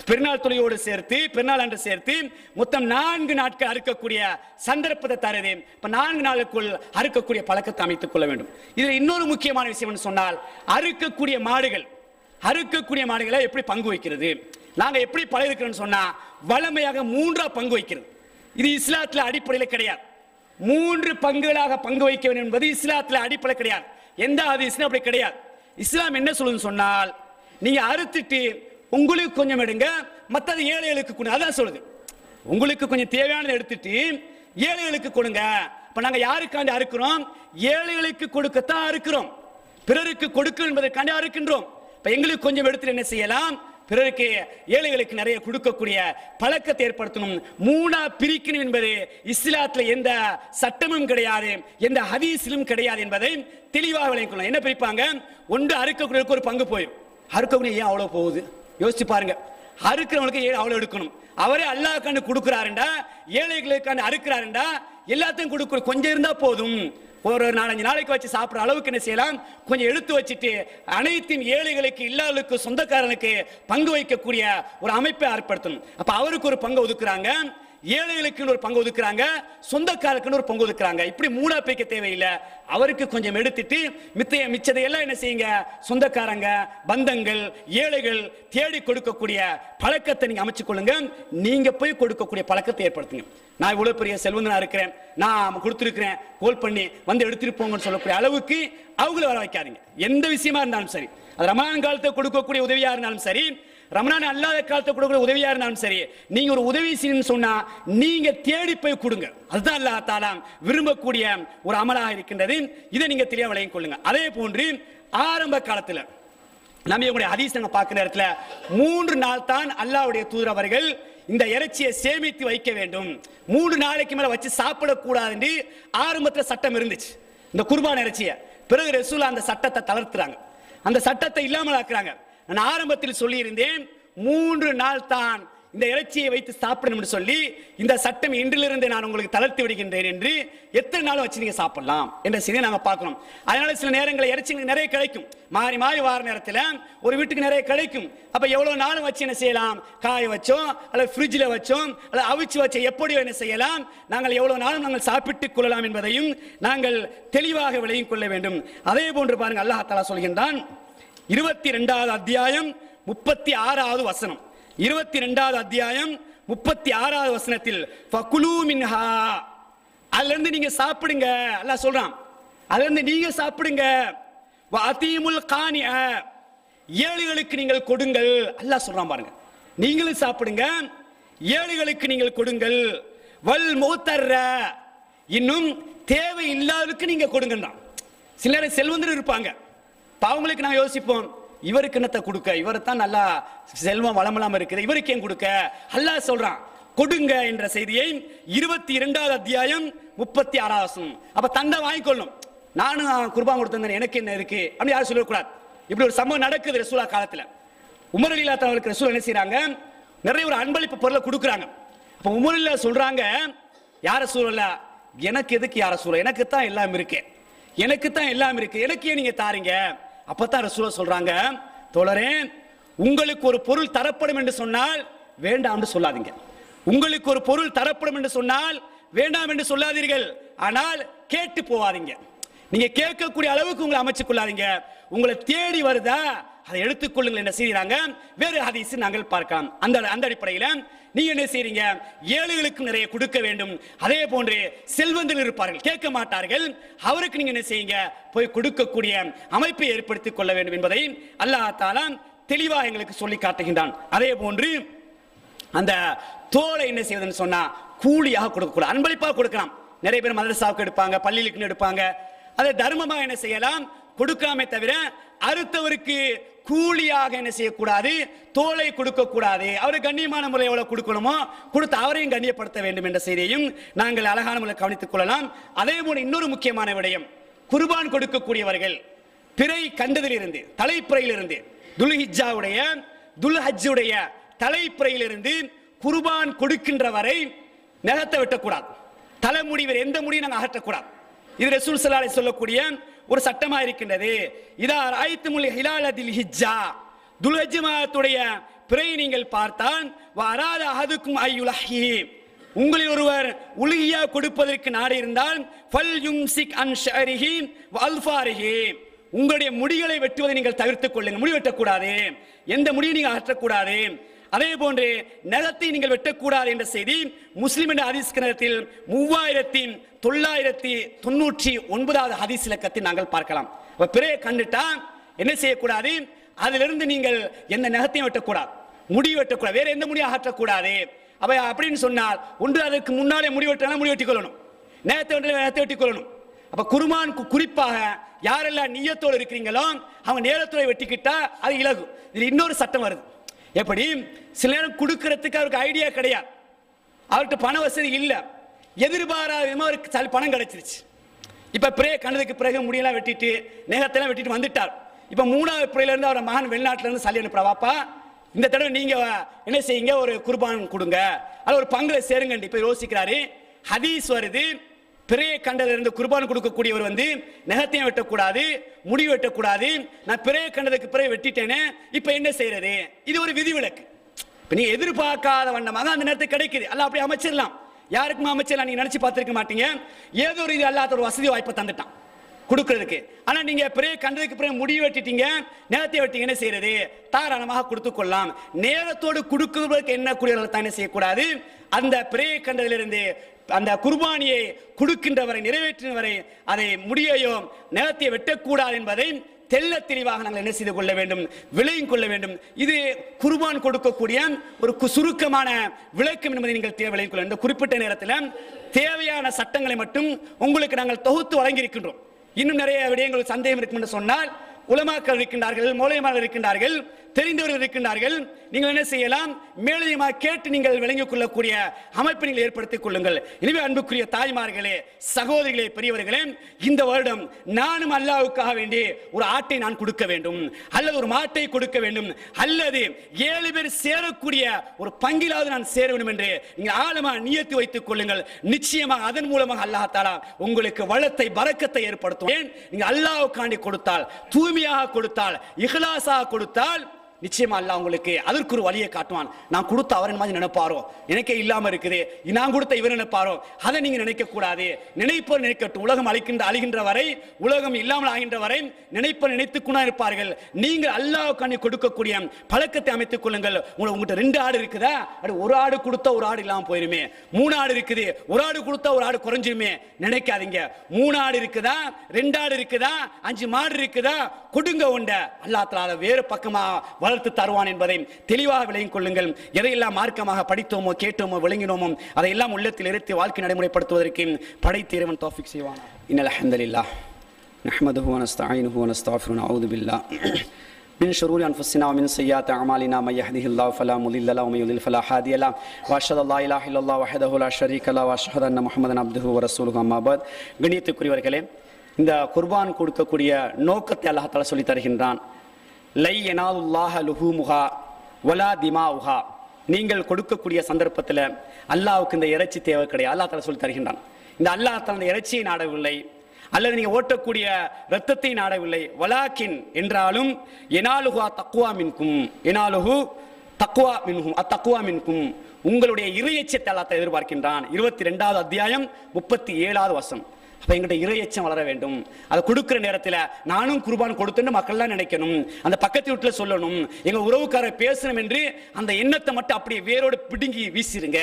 பெருநாள் தொழுகையோடு சேர்த்து, பெருநாள் அன்று சேர்த்து மொத்தம் 4 நாட்கள் அறுக்கக்கூடிய சந்தர்ப்பத்தை தருது. இப்ப 4 நாளுக்குள் அறுக்கக்கூடிய பழக்கத்தை அமைத்துக் கொள்ள வேண்டும். இதுல இன்னொரு முக்கியமான விஷயம் சொன்னால், அறுக்கக்கூடிய மாடுகளை எப்படி பங்கு வைக்கிறது, நாங்க எப்படி பழகிருக்கிறோம் சொன்னா வளமையாக 3ஆ பங்கு வைக்கிறது. இது இஸ்லாத்துல அடிப்படையில் கிடையாது. 3 பங்குகளாக பங்கு வைக்க வேண்டும் என்பது இஸ்லாத்துல அடிப்படை கிடையாது. எந்த ஹதீஸ்லயும் அப்படி கிடையாது. இஸ்லாம் என்ன சொல்லுதுன்னு சொன்னால், நீங்க அறுத்துட்டு உங்களுக்கு கொஞ்சம் எடுங்க, மற்றது ஏழைகளுக்கு கொடுங்க. அதான் சொல்லுது. உங்களுக்கு கொஞ்சம் தேவையானதை எடுத்துட்டு ஏழைகளுக்கு கொடுங்க. இப்ப நாங்க யாருக்காண்டி அறுக்கிறோம்? ஏழைகளுக்கு கொடுக்கத்தான் அறுக்கிறோம், பிறருக்கு கொடுக்க என்பதற்காண்டி அறுக்கின்றோம். இப்ப எங்களுக்கு கொஞ்சம் எடுத்துட்டு என்ன செய்யலாம், பிறருக்கு ஏழைகளுக்கு நிறைய கொடுக்கக்கூடிய பழக்கத்தை ஏற்படுத்தணும். 3ஆ பிரிக்கணும் என்பது இஸ்லாத்துல எந்த சட்டமும் கிடையாது, எந்த ஹதீஸிலும் கிடையாது என்பதை தெளிவாக விளங்கிக் கொள்ளலாம். என்ன பிரிப்பாங்க? ஒன்று அறுக்கக்கூடிய ஒரு பங்கு போயிடும். அறுக்கக்கூடிய ஏன் அவ்வளவு போகுது யோசிச்சு பாருங்க. அறுக்கிறவங்களுக்கு ஏன் அவ்வளவு எடுக்கணும்? அவரே அல்லாஹ்க்காண்டி கொடுக்கிறாருண்டா, ஏழைகளுக்காண்டி அறுக்கிறாருண்டா, எல்லாத்தையும் கொடுக்க கொஞ்சம் இருந்தா போதும். ஒரு 4-5 நாளைக்கு வச்சு சாப்பிட்ற அளவுக்கு என்ன செய்யலாம், கொஞ்சம் எடுத்து வச்சுட்டு அனைத்தையும் ஏழைகளுக்கு, இல்லாதவர்களுக்கு, சொந்தக்காரனுக்கு பங்கு வைக்கக்கூடிய ஒரு அமைப்பை ஏற்படுத்தணும். அப்ப அவருக்கு ஒரு பங்கு ஒதுக்குறாங்க, ஏழைகளுக்கு ஒரு பங்கு ஒதுக்குறாங்க, சொந்தக்காரருக்கு ஒரு பங்கு ஒதுக்குறாங்க. இப்படி 3ஆ பிரிக்க தேவையில்லை. அவருக்கு கொஞ்சம் எடுத்துட்டு மிச்சதையெல்லாம் என்ன செய்யுங்க, சொந்தக்காரங்க, பந்தங்கள், ஏழைகள் தேடி கொடுக்கக்கூடிய பழக்கத்தை நீங்க அமைச்சுக் கொள்ளுங்க. நீங்க போய் கொடுக்கக்கூடிய பழக்கத்தை ஏற்படுத்துங்க. நான் இவ்வளவு பெரிய செல்வந்தனா இருக்கிறேன், நான் கொடுத்துருக்கிறேன், கோல் பண்ணி வந்து எடுத்துட்டு போங்கன்னு சொல்லக்கூடிய அளவுக்கு அவங்கள வர வைக்காதீங்க. எந்த விஷயமா இருந்தாலும் சரி, அது ரமலான் காலத்தை கொடுக்கக்கூடிய உதவியா இருந்தாலும் சரி, ரமலான் அல்லாத காலத்தை கொடுக்கிற உதவியா இருந்தாலும் சரி, நீங்க ஒரு உதவி செய்யணும்னு சொன்னா நீங்க தேடி போய் கொடுங்க. அதுதான் அல்லாஹ் தஆலா விரும்பக்கூடிய ஒரு அமலாக இருக்கின்றது. இதை நீங்க தெளிவாக விளங்கிக் கொள்ளுங்க. அதே போன்று ஆரம்ப காலத்துல நம்ம ஹதீஸ் பார்க்கிற நேரத்துல 3 நாள் தான் அல்லாஹ்வுடைய தூதர் அவர்கள் இந்த இறைச்சியை சேமித்து வைக்க வேண்டும், 3 நாளைக்கு மேல வச்சு சாப்பிடக்கூடாது என்று ஆரம்பத்தில் சட்டம் இருந்துச்சு இந்த குர்பான் இறைச்சியை. பிறகு ரசூல் அந்த சட்டத்தை தளர்த்துறாங்க, அந்த சட்டத்தை இல்லாமல் ஆக்குறாங்க. நான் ஆரம்பத்தில் சொல்லி இருந்தேன் 3 நாள் தான் இந்த இறைச்சியை வைத்து சாப்பிடணும் என்று சொல்லி, இந்த சட்டம் இன்றிலிருந்து நான் உங்களுக்கு தளர்த்தி விடுகின்றேன் என்று எத்தனை நாள் வச்சு நீங்க சாப்பிடலாம் என்ற செய்தியை நாங்க பார்க்கிறோம். அதனால சில நேரங்களில் இறைச்சி நிறைய கிடைக்கும், மாறி மாறி வார நேரத்தில் ஒரு வீட்டுக்கு நிறைய கிடைக்கும். அப்ப எவ்வளவு நாளும் வச்சு என்ன செய்யலாம், காய வச்சோம் அல்லது ஃப்ரிட்ஜில் வச்சோம் அல்லது அவிச்சு வச்ச எப்படியோ என்ன செய்யலாம், நாங்கள் எவ்வளவு நாளும் நாங்கள் சாப்பிட்டுக் கொள்ளலாம் என்பதையும் நாங்கள் தெளிவாக விளங்கிக் கொள்ள வேண்டும். அதே போன்று பாருங்க, அல்லாஹ் தஆலா சொல்கின்றான் 22வது அத்தியாயம் 36வது வசனம், 22வது அத்தியாயம் 36வது வசனத்தில் ஃபகுலூ மின்ஹா, அதுல இருந்து நீங்க சாப்பிடுங்க. அல்லாஹ் சொல்றான், அதுல இருந்து நீங்க சாப்பிடுங்க. வஅதீமுல் கானிஅ, ஏழைகளுக்கு நீங்கள் கொடுங்கள். அல்லாஹ் சொல்றான் பாருங்க, நீங்களும் சாப்பிடுங்க, ஏழைகளுக்கு நீங்கள் கொடுங்கள். வல் முத்தர்ர, இன்னும் தேவை இல்லாதவருக்கு நீங்க கொடுங்கன்றான். சில நேரம் செல்வந்தர் இருப்பாங்க, அவங்களுக்கு நாங்கள் யோசிப்போம், இவருக்கு என்னத்தை கொடுக்க, இவரு தான் நல்லா செல்வம் வளமலாம் இருக்குது, இவருக்கு ஏன் கொடுக்க. அல்லாஹ் சொல்றான் கொடுங்க என்ற செய்தியை 22வது அத்தியாயம் 36வது வசனம். அப்ப தந்தை வாங்கிக்கொள்ளும், நானும் குர்பான் கொடுத்தேன் எனக்கு என்ன இருக்கு அப்படி யாரும் சொல்லக்கூடாது. இப்படி ஒரு சம்பவம் நடக்குது ரசூலா காலத்துல. உமர் ரலியல்லாஹு தஆலா ரசூல் என்ன செய்றாங்க, நிறைய ஒரு அன்பளிப்பு பொருளை கொடுக்குறாங்க. அப்ப உமர் ரலியல்லாஹு சொல்றாங்க, யார ரசூலல்லாஹ் எனக்கு எதுக்கு, யார ரசூலல்லாஹ் எனக்கு தான் எல்லாம் இருக்கு, எனக்கு தான் எல்லாம் இருக்கு, எனக்கு ஏன் நீங்க தாரீங்க. அப்பதான் ரசூலுல்லாஹ் சொல்றாங்க, தோழரே உங்களுக்கு ஒரு பொருள் தரப்படும் என்று சொன்னால் வேண்டாம் என்று சொல்லாதீங்க, உங்களுக்கு ஒரு பொருள் தரப்படும் என்று சொன்னால் வேண்டாம் என்று சொல்லாதீர்கள், ஆனால் கேட்டு போவாதீங்க. நீங்க கேட்கக்கூடிய அளவுக்கு உங்களை அமைச்சுக் கொள்ளாதீங்க. உங்களை தேடி வருதா அதை எடுத்துக்கொள்ளுங்கள் என்ன செய்யறாங்க. வேறு ஹதீஸ் நாங்கள் பார்க்கலாம். அந்த அடிப்படையில் நீங்க என்ன செய்றீங்க, ஏழைகளுக்கு நிறைய கொடுக்க வேண்டும். அதே போன்று செல்வந்தர்கள் இருப்பார்கள், கேட்க மாட்டார்கள், அவருக்கு நீங்க என்ன செய்யுங்க, போய் கொடுக்கக்கூடிய அமைப்பை ஏற்படுத்திக் கொள்ள வேண்டும் என்பதை அல்லாஹ் தஆலா தெளிவாக எங்களுக்கு சொல்லி காட்டுகின்றான். அதே போன்று அந்த தோலை என்ன செய்வதுன்னு சொன்னா கூலியாக கொடுக்கக்கூடாது, அன்பளிப்பாக கொடுக்கலாம். நிறைய பேர் மதரசாவுக்கு எடுப்பாங்க, பள்ளிகளுக்கு எடுப்பாங்க, அதை தர்மமா என்ன செய்யலாம் கொடுக்காமே தவிர அடுத்தவருக்கு கூலியாக என்ன செய்யக்கூடாது, தோலை கொடுக்க கூடாது. அவரை கண்ணியமான முறையில் எவ்வளவு கொடுக்கணுமோ கொடுத்து அவரையும் கண்ணியப்படுத்த வேண்டும் என்ற செய்தியையும் நாங்கள் அழகான முறையில் கவனித்துக் கொள்ளலாம். அதே போல இன்னொரு முக்கியமான விடயம், குர்பான் கொடுக்கக்கூடியவர்கள் பிறை கண்டதிலிருந்து தலைப்பிறையிலிருந்து துல்ஹஜ்ஜுடைய தலைப்பிறையிலிருந்து குர்பான் கொடுக்கின்ற வரை நகத்தை வெட்டக்கூடாது. தலைமுடி வேறு எந்த முடியும் நாங்கள் அகற்றக்கூடாது. இது ரசூல் ஸல்லல்லாஹு அலைஹி சொல்லக்கூடிய ஒரு சட்டமா இருக்கின்றது. இதா ரஅய்துமுல் ஹிலால தில் ஹிஜ்ஜா, துல்ஹஜ் மாதத்துடைய பிறை நீங்கள் பார்த்தால் வஅராத அஹதுக்கும் அய்யுலஹி, உங்களில் ஒருவர் உலுஹியா கொடுப்பதற்கு நாடு இருந்தால் ஃபல் யும்சிக் அன் ஷஅரிஹி வ அல்ஃபாரிஹி, உங்களுடைய முடிகளை வெட்டுவதை நீங்கள் தவிர்த்துக் கொள்ளுங்கள். முடி வெட்டக்கூடாது, எந்த முடியும் நீங்கள் அகற்றக்கூடாது. அதே போன்று நகத்தை நீங்கள் வெட்டக்கூடாது என்ற செய்தி முஸ்லிம் என்ற ஹதீஸ் கிரந்தத்தில் 3999வது ஹதீஸ் இலக்கத்தில் நாங்கள் பார்க்கலாம். பிறையை கண்டுட்டா என்ன செய்யக்கூடாது, அதிலிருந்து நீங்கள் எந்த நகத்தையும் வெட்டக்கூடாது, முடி வெட்டக்கூடாது, வேற எந்த முடியும் அகற்றக்கூடாது. அப்படின்னு சொன்னால் ஒன்று அதற்கு முன்னாலே முடி வெட்டினா முடி வெட்டிக் கொள்ளணும், நகத்தை நகத்தை வெட்டிக் கொள்ளணும். அப்ப குர்பான் குறிப்பாக யாரெல்லாம் நியத்தோடு இருக்கிறீங்களோ அவங்க நேரத்தோட வெட்டிக்கிட்டா அது இலகு. இது இன்னொரு சட்டம் வருது. எப்படி சில நேரம் கொடுக்கறதுக்கு அவருக்கு ஐடியா கிடையாது, அவர்கிட்ட பண வசதி இல்லை, எதிர்பாராத விதமாக அவருக்கு பணம் கிடைச்சிருச்சு. இப்ப பிரே கண்டதுக்கு பிறகு முடியெல்லாம் வெட்டிட்டு நேகத்தெல்லாம் வெட்டிட்டு வந்துட்டார். இப்ப 3வது பிறையில இருந்து அவர் மகன் வெளிநாட்டுல இருந்து சல்லி அனுப்புறா, வாப்பா இந்த தடவை நீங்க என்ன செய்யுங்க, ஒரு குர்பான் கொடுங்க, அது ஒரு பங்குல சேருங்க. இப்ப யோசிக்கிறாரு, ஹதீஸ் வருது, பிறையை கண்டதிலிருந்து குர்பான் கொடுக்கக்கூடியவர் நகத்தையும் வெட்டக்கூடாது, முடி வெட்டக்கூடாது. நான் பிறையை கண்டதுக்கு பிறகு வெட்டிட்டேனே, இப்ப என்ன செய்யறது? இது ஒரு விதிவிலக்கு. இப்ப நீங்க எதிர்பார்க்காத வண்ணமாக அந்த நேரத்துக்கு கிடைக்குது, அல்ல அப்படி அமைச்சிடலாம். யாருக்குமே அமைச்சிடலாம், நீங்க நினைச்சு பார்த்திருக்க மாட்டீங்க. ஏதோ ஒரு இது அல்லாத ஒரு வசதி வாய்ப்பை தந்துட்டான் கொடுக்கிறதுக்கு. ஆனா நீங்க பிறையை கண்டதுக்கு பிறகு முடி வெட்டிட்டீங்க, நேரத்தை வெட்டிங்க, என்ன செய்யறது? தாராளமாக கொடுத்துக் கொள்ளலாம். நேரத்தோடு கொடுக்கிறதுக்கு என்ன கூடியவர்கள் தான் என்ன செய்யக்கூடாது, அந்த பிறையை கண்டதிலிருந்து அந்த குர்பானியை கொடுக்கின்றவரை நிறைவேற்றினவரை அதை முடியையோ நேரத்தை வெட்டக்கூடாது என்பதை தெல்ல தெளிவாக நாங்கள் என்ன செய்து கொள்ள வேண்டும், விளங்கிக் கொள்ள வேண்டும். இது குர்பான் கொடுக்கக்கூடிய ஒரு சுருக்கமான விளக்கம் என்பதை நீங்கள் விளங்கிக் கொள்ள. இந்த குறிப்பிட்ட நேரத்தில் தேவையான சட்டங்களை மட்டும் உங்களுக்கு நாங்கள் தொகுத்து வழங்கியிருக்கின்றோம். இன்னும் நிறைய விடயங்கள் சந்தேகம் இருக்கும் என்று சொன்னால் உலமாக்கள் இருக்கின்றார்கள், மௌலவிமார்கள் இருக்கின்றார்கள், தெரிந்தவர்கள் இருக்கின்றார்கள். நீங்கள் என்ன செய்யலாம், மேலதிகமாக கேட்டு நீங்கள் விளங்கிக் கொள்ளக்கூடிய அமைப்பை நீங்கள் ஏற்படுத்திக் கொள்ளுங்கள். எனவே அன்புக்குரிய தாய்மார்களே, சகோதரிகளே, பெரியவர்களே, இந்த வருடம் நானும் அல்லாஹ்வுக்காக வேண்டி ஒரு ஆட்டை நான் கொடுக்க வேண்டும், அல்லது ஒரு மாட்டை கொடுக்க வேண்டும், அல்லது 7 பேர் சேரக்கூடிய ஒரு பங்கிலாவது நான் சேர வேண்டும் என்று நீங்கள் ஆழமாக நியத்து வைத்துக் கொள்ளுங்கள். நிச்சயமாக அதன் மூலமாக அல்லாஹ் தஆலா உங்களுக்கு வளத்தை பரக்கத்தை ஏற்படுத்தும். நீங்கள் அல்லாஹ்வுக்காண்டி கொடுத்தால், தூய்மையாக கொடுத்தால், இஹ்லாஸாக கொடுத்தால் நிச்சயமா அல்லாஹ் உங்களுக்கு அதற்கு ஒரு வழியை காட்டுவான். நான் கொடுத்த அவரின் மாதிரி நினைப்பாரோ, எனக்கே இல்லாம இருக்குது, நான் கொடுத்த இவர் நினைப்பாரோ, அதை நீங்க நினைக்க கூடாது. நினைப்போர் நினைக்கட்டும். உலகம் அழிகின்ற வரை, உலகம் இல்லாமல் ஆகின்ற வரை நினைப்போர் நினைத்துக்குனா இருப்பார்கள். நீங்கள் அல்லாஹ்வுக்காண்டி கொடுக்கக்கூடிய பழக்கத்தை அமைத்துக் கொள்ளுங்கள். உங்கள்கிட்ட 2 ஆடு இருக்குதா, அது ஒரு ஆடு கொடுத்தா ஒரு ஆடு இல்லாம போயிருமே, 3 ஆடு இருக்குது ஒரு ஆடு கொடுத்தா ஒரு ஆடு குறைஞ்சிருமே நினைக்காதீங்க. 3 ஆடு இருக்குதா, 2 ஆடு இருக்குதா, 5 மாடு இருக்குதா, கொடுங்க உண்ட. அல்லாஹ் தஆலா வேறு பக்கமா வளர்த்து தருவான் என்பதை தெளிவாக விளங்கிக் கொள்ளுங்கள். எதையெல்லாம் மார்க்கமாக படித்தோமோ, கேட்டோமோ, விளங்கினோமோ அதையெல்லாம் உள்ளத்தில் இருத்தி வாழ்க்கை நடைமுறைப்படுத்துவதற்கு படைத்த இறைவன் தௌஃபீக் செய்வான். இன்னல் ஹம்துலில்லாஹ் நஹ்மதுஹு வ நஸ்தஈனுஹு வ நஸ்தக்ஃபிருஹு வ நஊது பில்லாஹ் من شرور أنفسنا ومن سيئات أعمالنا من يهده الله فلا مضل له ومن يضلل فلا هادي له وأشهد أن لا إله إلا الله وحده لا شريك له وأشهد أن محمدا عبده ورسوله أما بعد. கண்ணியத்துக்குரியவர்களே, இந்த குர்பான் கொடுக்கக்கூடிய நோக்கத்தை அல்லாஹ் தஆலா சொல்லி தருகின்றான். லை யனாலுல்லாஹ லுஹூமுஹா வலா திமாஉஹா, நீங்கள் கொடுக்கக்கூடிய சந்தர்ப்பத்தில் அல்லாஹ்வுக்கு இந்த இறைச்சி தேவை கிடையாது. அல்லாஹ் தஆலா சொல்லி தருகின்றான். இந்த அல்லாஹ் தஆலா இந்த இறைச்சியை நாடவில்லை, அல்லது நீங்க ஓட்டக்கூடிய இரத்தத்தை நாடவில்லை. வலாக்கின் என்றாலும் யனாலுஹு தக்வா மின்கும், யனாலுஹு தக்வா மின்ஹும் அத்தக்வா மின்கும், உங்களுடைய இறையச்சத்தை அல்லாஹ் எதிர்பார்க்கின்றான். 22வது அத்தியாயம் 37வது வசனம். அப்ப எங்கிட்ட இறையச்சம் வளர வேண்டும். அதை கொடுக்கிற நேரத்தில் நானும் குர்பான் கொடுத்துன்னு மக்கள்லாம் நினைக்கணும், அந்த பக்கத்து வீட்டில் சொல்லணும், எங்க உறவுக்காரர் பேசணும் என்று அந்த எண்ணத்தை மட்டும் அப்படியே வேரோடு பிடுங்கி வீசிருங்க.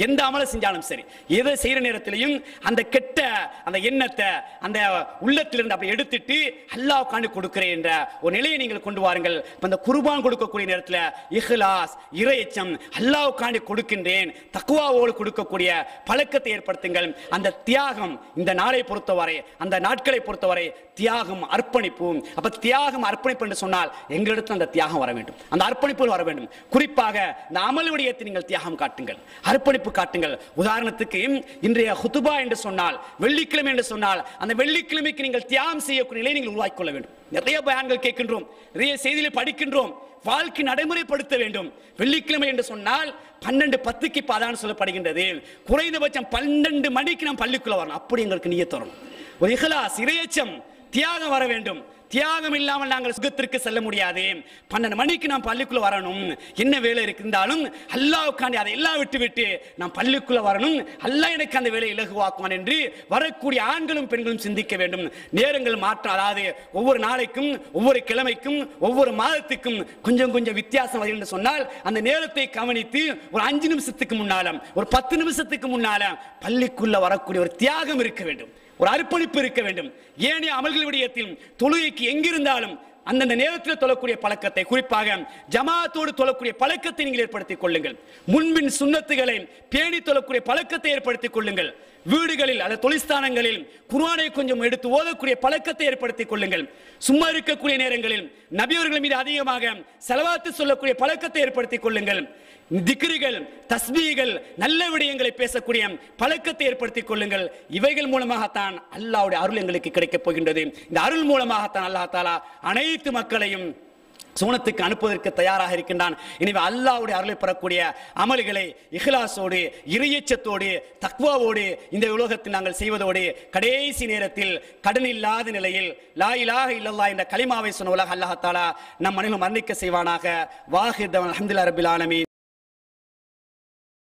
எந்த அமலை செஞ்சாலும் சரி, எதை செய்யற நேரத்திலையும் அந்த கெட்ட அந்த எண்ணத்தை அந்த உள்ளத்திலிருந்து அப்படி எடுத்துட்டு அல்லாஹ்வுக்காண்டி கொடுக்கிறேன் என்ற ஒரு நிலையை நீங்கள் கொண்டு வாருங்கள். அந்த குர்பான் கொடுக்கக்கூடிய நேரத்தில் இஹ்லாஸ், இறையச்சம், அல்லாஹ்வுக்காண்டி கொடுக்கின்றேன், தக்வாவோடு கொடுக்கக்கூடிய பழக்கத்தை ஏற்படுத்துங்கள். அந்த தியாகம் இந்த நாளை பொறுத்தவரை, அந்த நாட்களை பொறுத்தவரை தியாகம், அர்ப்பணிப்பு. அப்ப தியாகம், அர்ப்பணிப்பு என்று சொன்னால் எங்களிடத்தில் அந்த தியாகம் வர வேண்டும், அந்த அர்ப்பணிப்பு வர வேண்டும். குறிப்பாக இந்த அமல் விடயத்தை நீங்கள் தியாகம் காட்டுங்கள், அர்ப்பணிப்பு காட்டுங்கள். உதாரணத்துக்கு இன்றைய ஹுதுபா என்று சொன்னால், வெள்ளிக்கிழமை என்று சொன்னால், அந்த வெள்ளிக்கிழமைக்கு நீங்கள் தியாகம் செய்யக்கூடிய நிலையை நீங்கள் உருவாக்கிக் கொள்ள வேண்டும். நிறைய பயான்கள் கேட்கின்றோம், நிறைய செய்திகளை படிக்கின்றோம், வாழ்க்கை நடைமுறைப்படுத்த வேண்டும். வெள்ளிக்கிழமை என்று சொன்னால் 12:10 அதான் சொல்லப்படுகின்றது. குறைந்தபட்சம் 12 மணிக்கு நாம் பள்ளிக்குள்ள வரணும். அப்படி எங்களுக்கு நியத் வரணும். ஒரு இஹ்லாஸ், இறையச்சம், தியாகம் வர வேண்டும். தியாகம் இல்லாமல் நாங்கள் சுகத்திற்கு செல்ல முடியாது. 12 மணிக்கு நாம் பள்ளிக்குள்ள வரணும். என்ன வேலை இருந்தாலும் அல்லாஹ்வுக்காண்டி அதை எல்லாம் விட்டு நாம் பள்ளிக்குள்ள வரணும். அல்லாஹ் எனக்கு அந்த வேலையை இலகுவாக்குவான் என்று வரக்கூடிய ஆண்களும் பெண்களும் சிந்திக்க வேண்டும். நேரங்கள் மாற்றம், அதாவது ஒவ்வொரு நாளைக்கும், ஒவ்வொரு கிழமைக்கும், ஒவ்வொரு மாதத்துக்கும் கொஞ்சம் கொஞ்சம் வித்தியாசம் வருகிறது என்று சொன்னால், அந்த நேரத்தை கவனித்து ஒரு 5 நிமிஷத்துக்கு முன்னாலும், ஒரு 10 நிமிஷத்துக்கு முன்னாலும் பள்ளிக்குள்ள வரக்கூடிய ஒரு தியாகம் இருக்க வேண்டும், ஒரு அர்ப்பணிப்பு இருக்க வேண்டும். ஏனைய அமல்கள் விடயத்தில் தொழுகைக்கு எங்கிருந்தாலும் அந்தந்த நேரத்தில் தொழக்கூடிய பழக்கத்தை, குறிப்பாக ஜமாத்தோடு தொழக்கூடிய பழக்கத்தை நீங்கள் ஏற்படுத்திக் கொள்ளுங்கள். முன்பின் சுன்னத்துகளை பேணி தொழக்கூடிய பழக்கத்தை ஏற்படுத்திக் கொள்ளுங்கள். வீடுகளில் அல்லது தொழிற்ஸ்தானங்களில் குர்ஆனை கொஞ்சம் எடுத்து ஓதக்கூடிய பழக்கத்தை ஏற்படுத்திக் கொள்ளுங்கள். சும்மா இருக்கக்கூடிய நேரங்களில் நபியவர்கள் மீது அதிகமாக ஸலவாத்து சொல்லக்கூடிய பழக்கத்தை ஏற்படுத்திக் கொள்ளுங்கள். திக்ருகள், தஸ்பீகள், நல்ல விடயங்களை பேசக்கூடிய பழக்கத்தை ஏற்படுத்திக் கொள்ளுங்கள். இவைகள் மூலமாகத்தான் அல்லாஹ்வுடைய அருள் எங்களுக்கு கிடைக்கப் போகின்றது. இந்த அருள் மூலமாகத்தான் அல்லாஹ் தஆலா அனைத்து மக்களையும் சோனத்துக்கு அனுப்புவதற்கு தயாராக இருக்கின்றான். எனவே அல்லாஹ்வுடைய அருளை பெறக்கூடிய அமல்களை இஹ்லாஸோடு, இறையச்சத்தோடு, தக்வாவோடு இந்த உலகத்தில் நாங்கள் செய்வதோடு, கடைசி நேரத்தில் கடன் இல்லாத நிலையில் லா இலாஹ இல்லல்லாஹ் என்ற கலிமாவை சொன்ன உலக அல்லாஹ் தஆலா நம் மனிதர்கள் மரணிக்க செய்வானாக. வாஹிர் அல்ஹம்துலில்லாஹி ரப்பில் ஆலமீன்.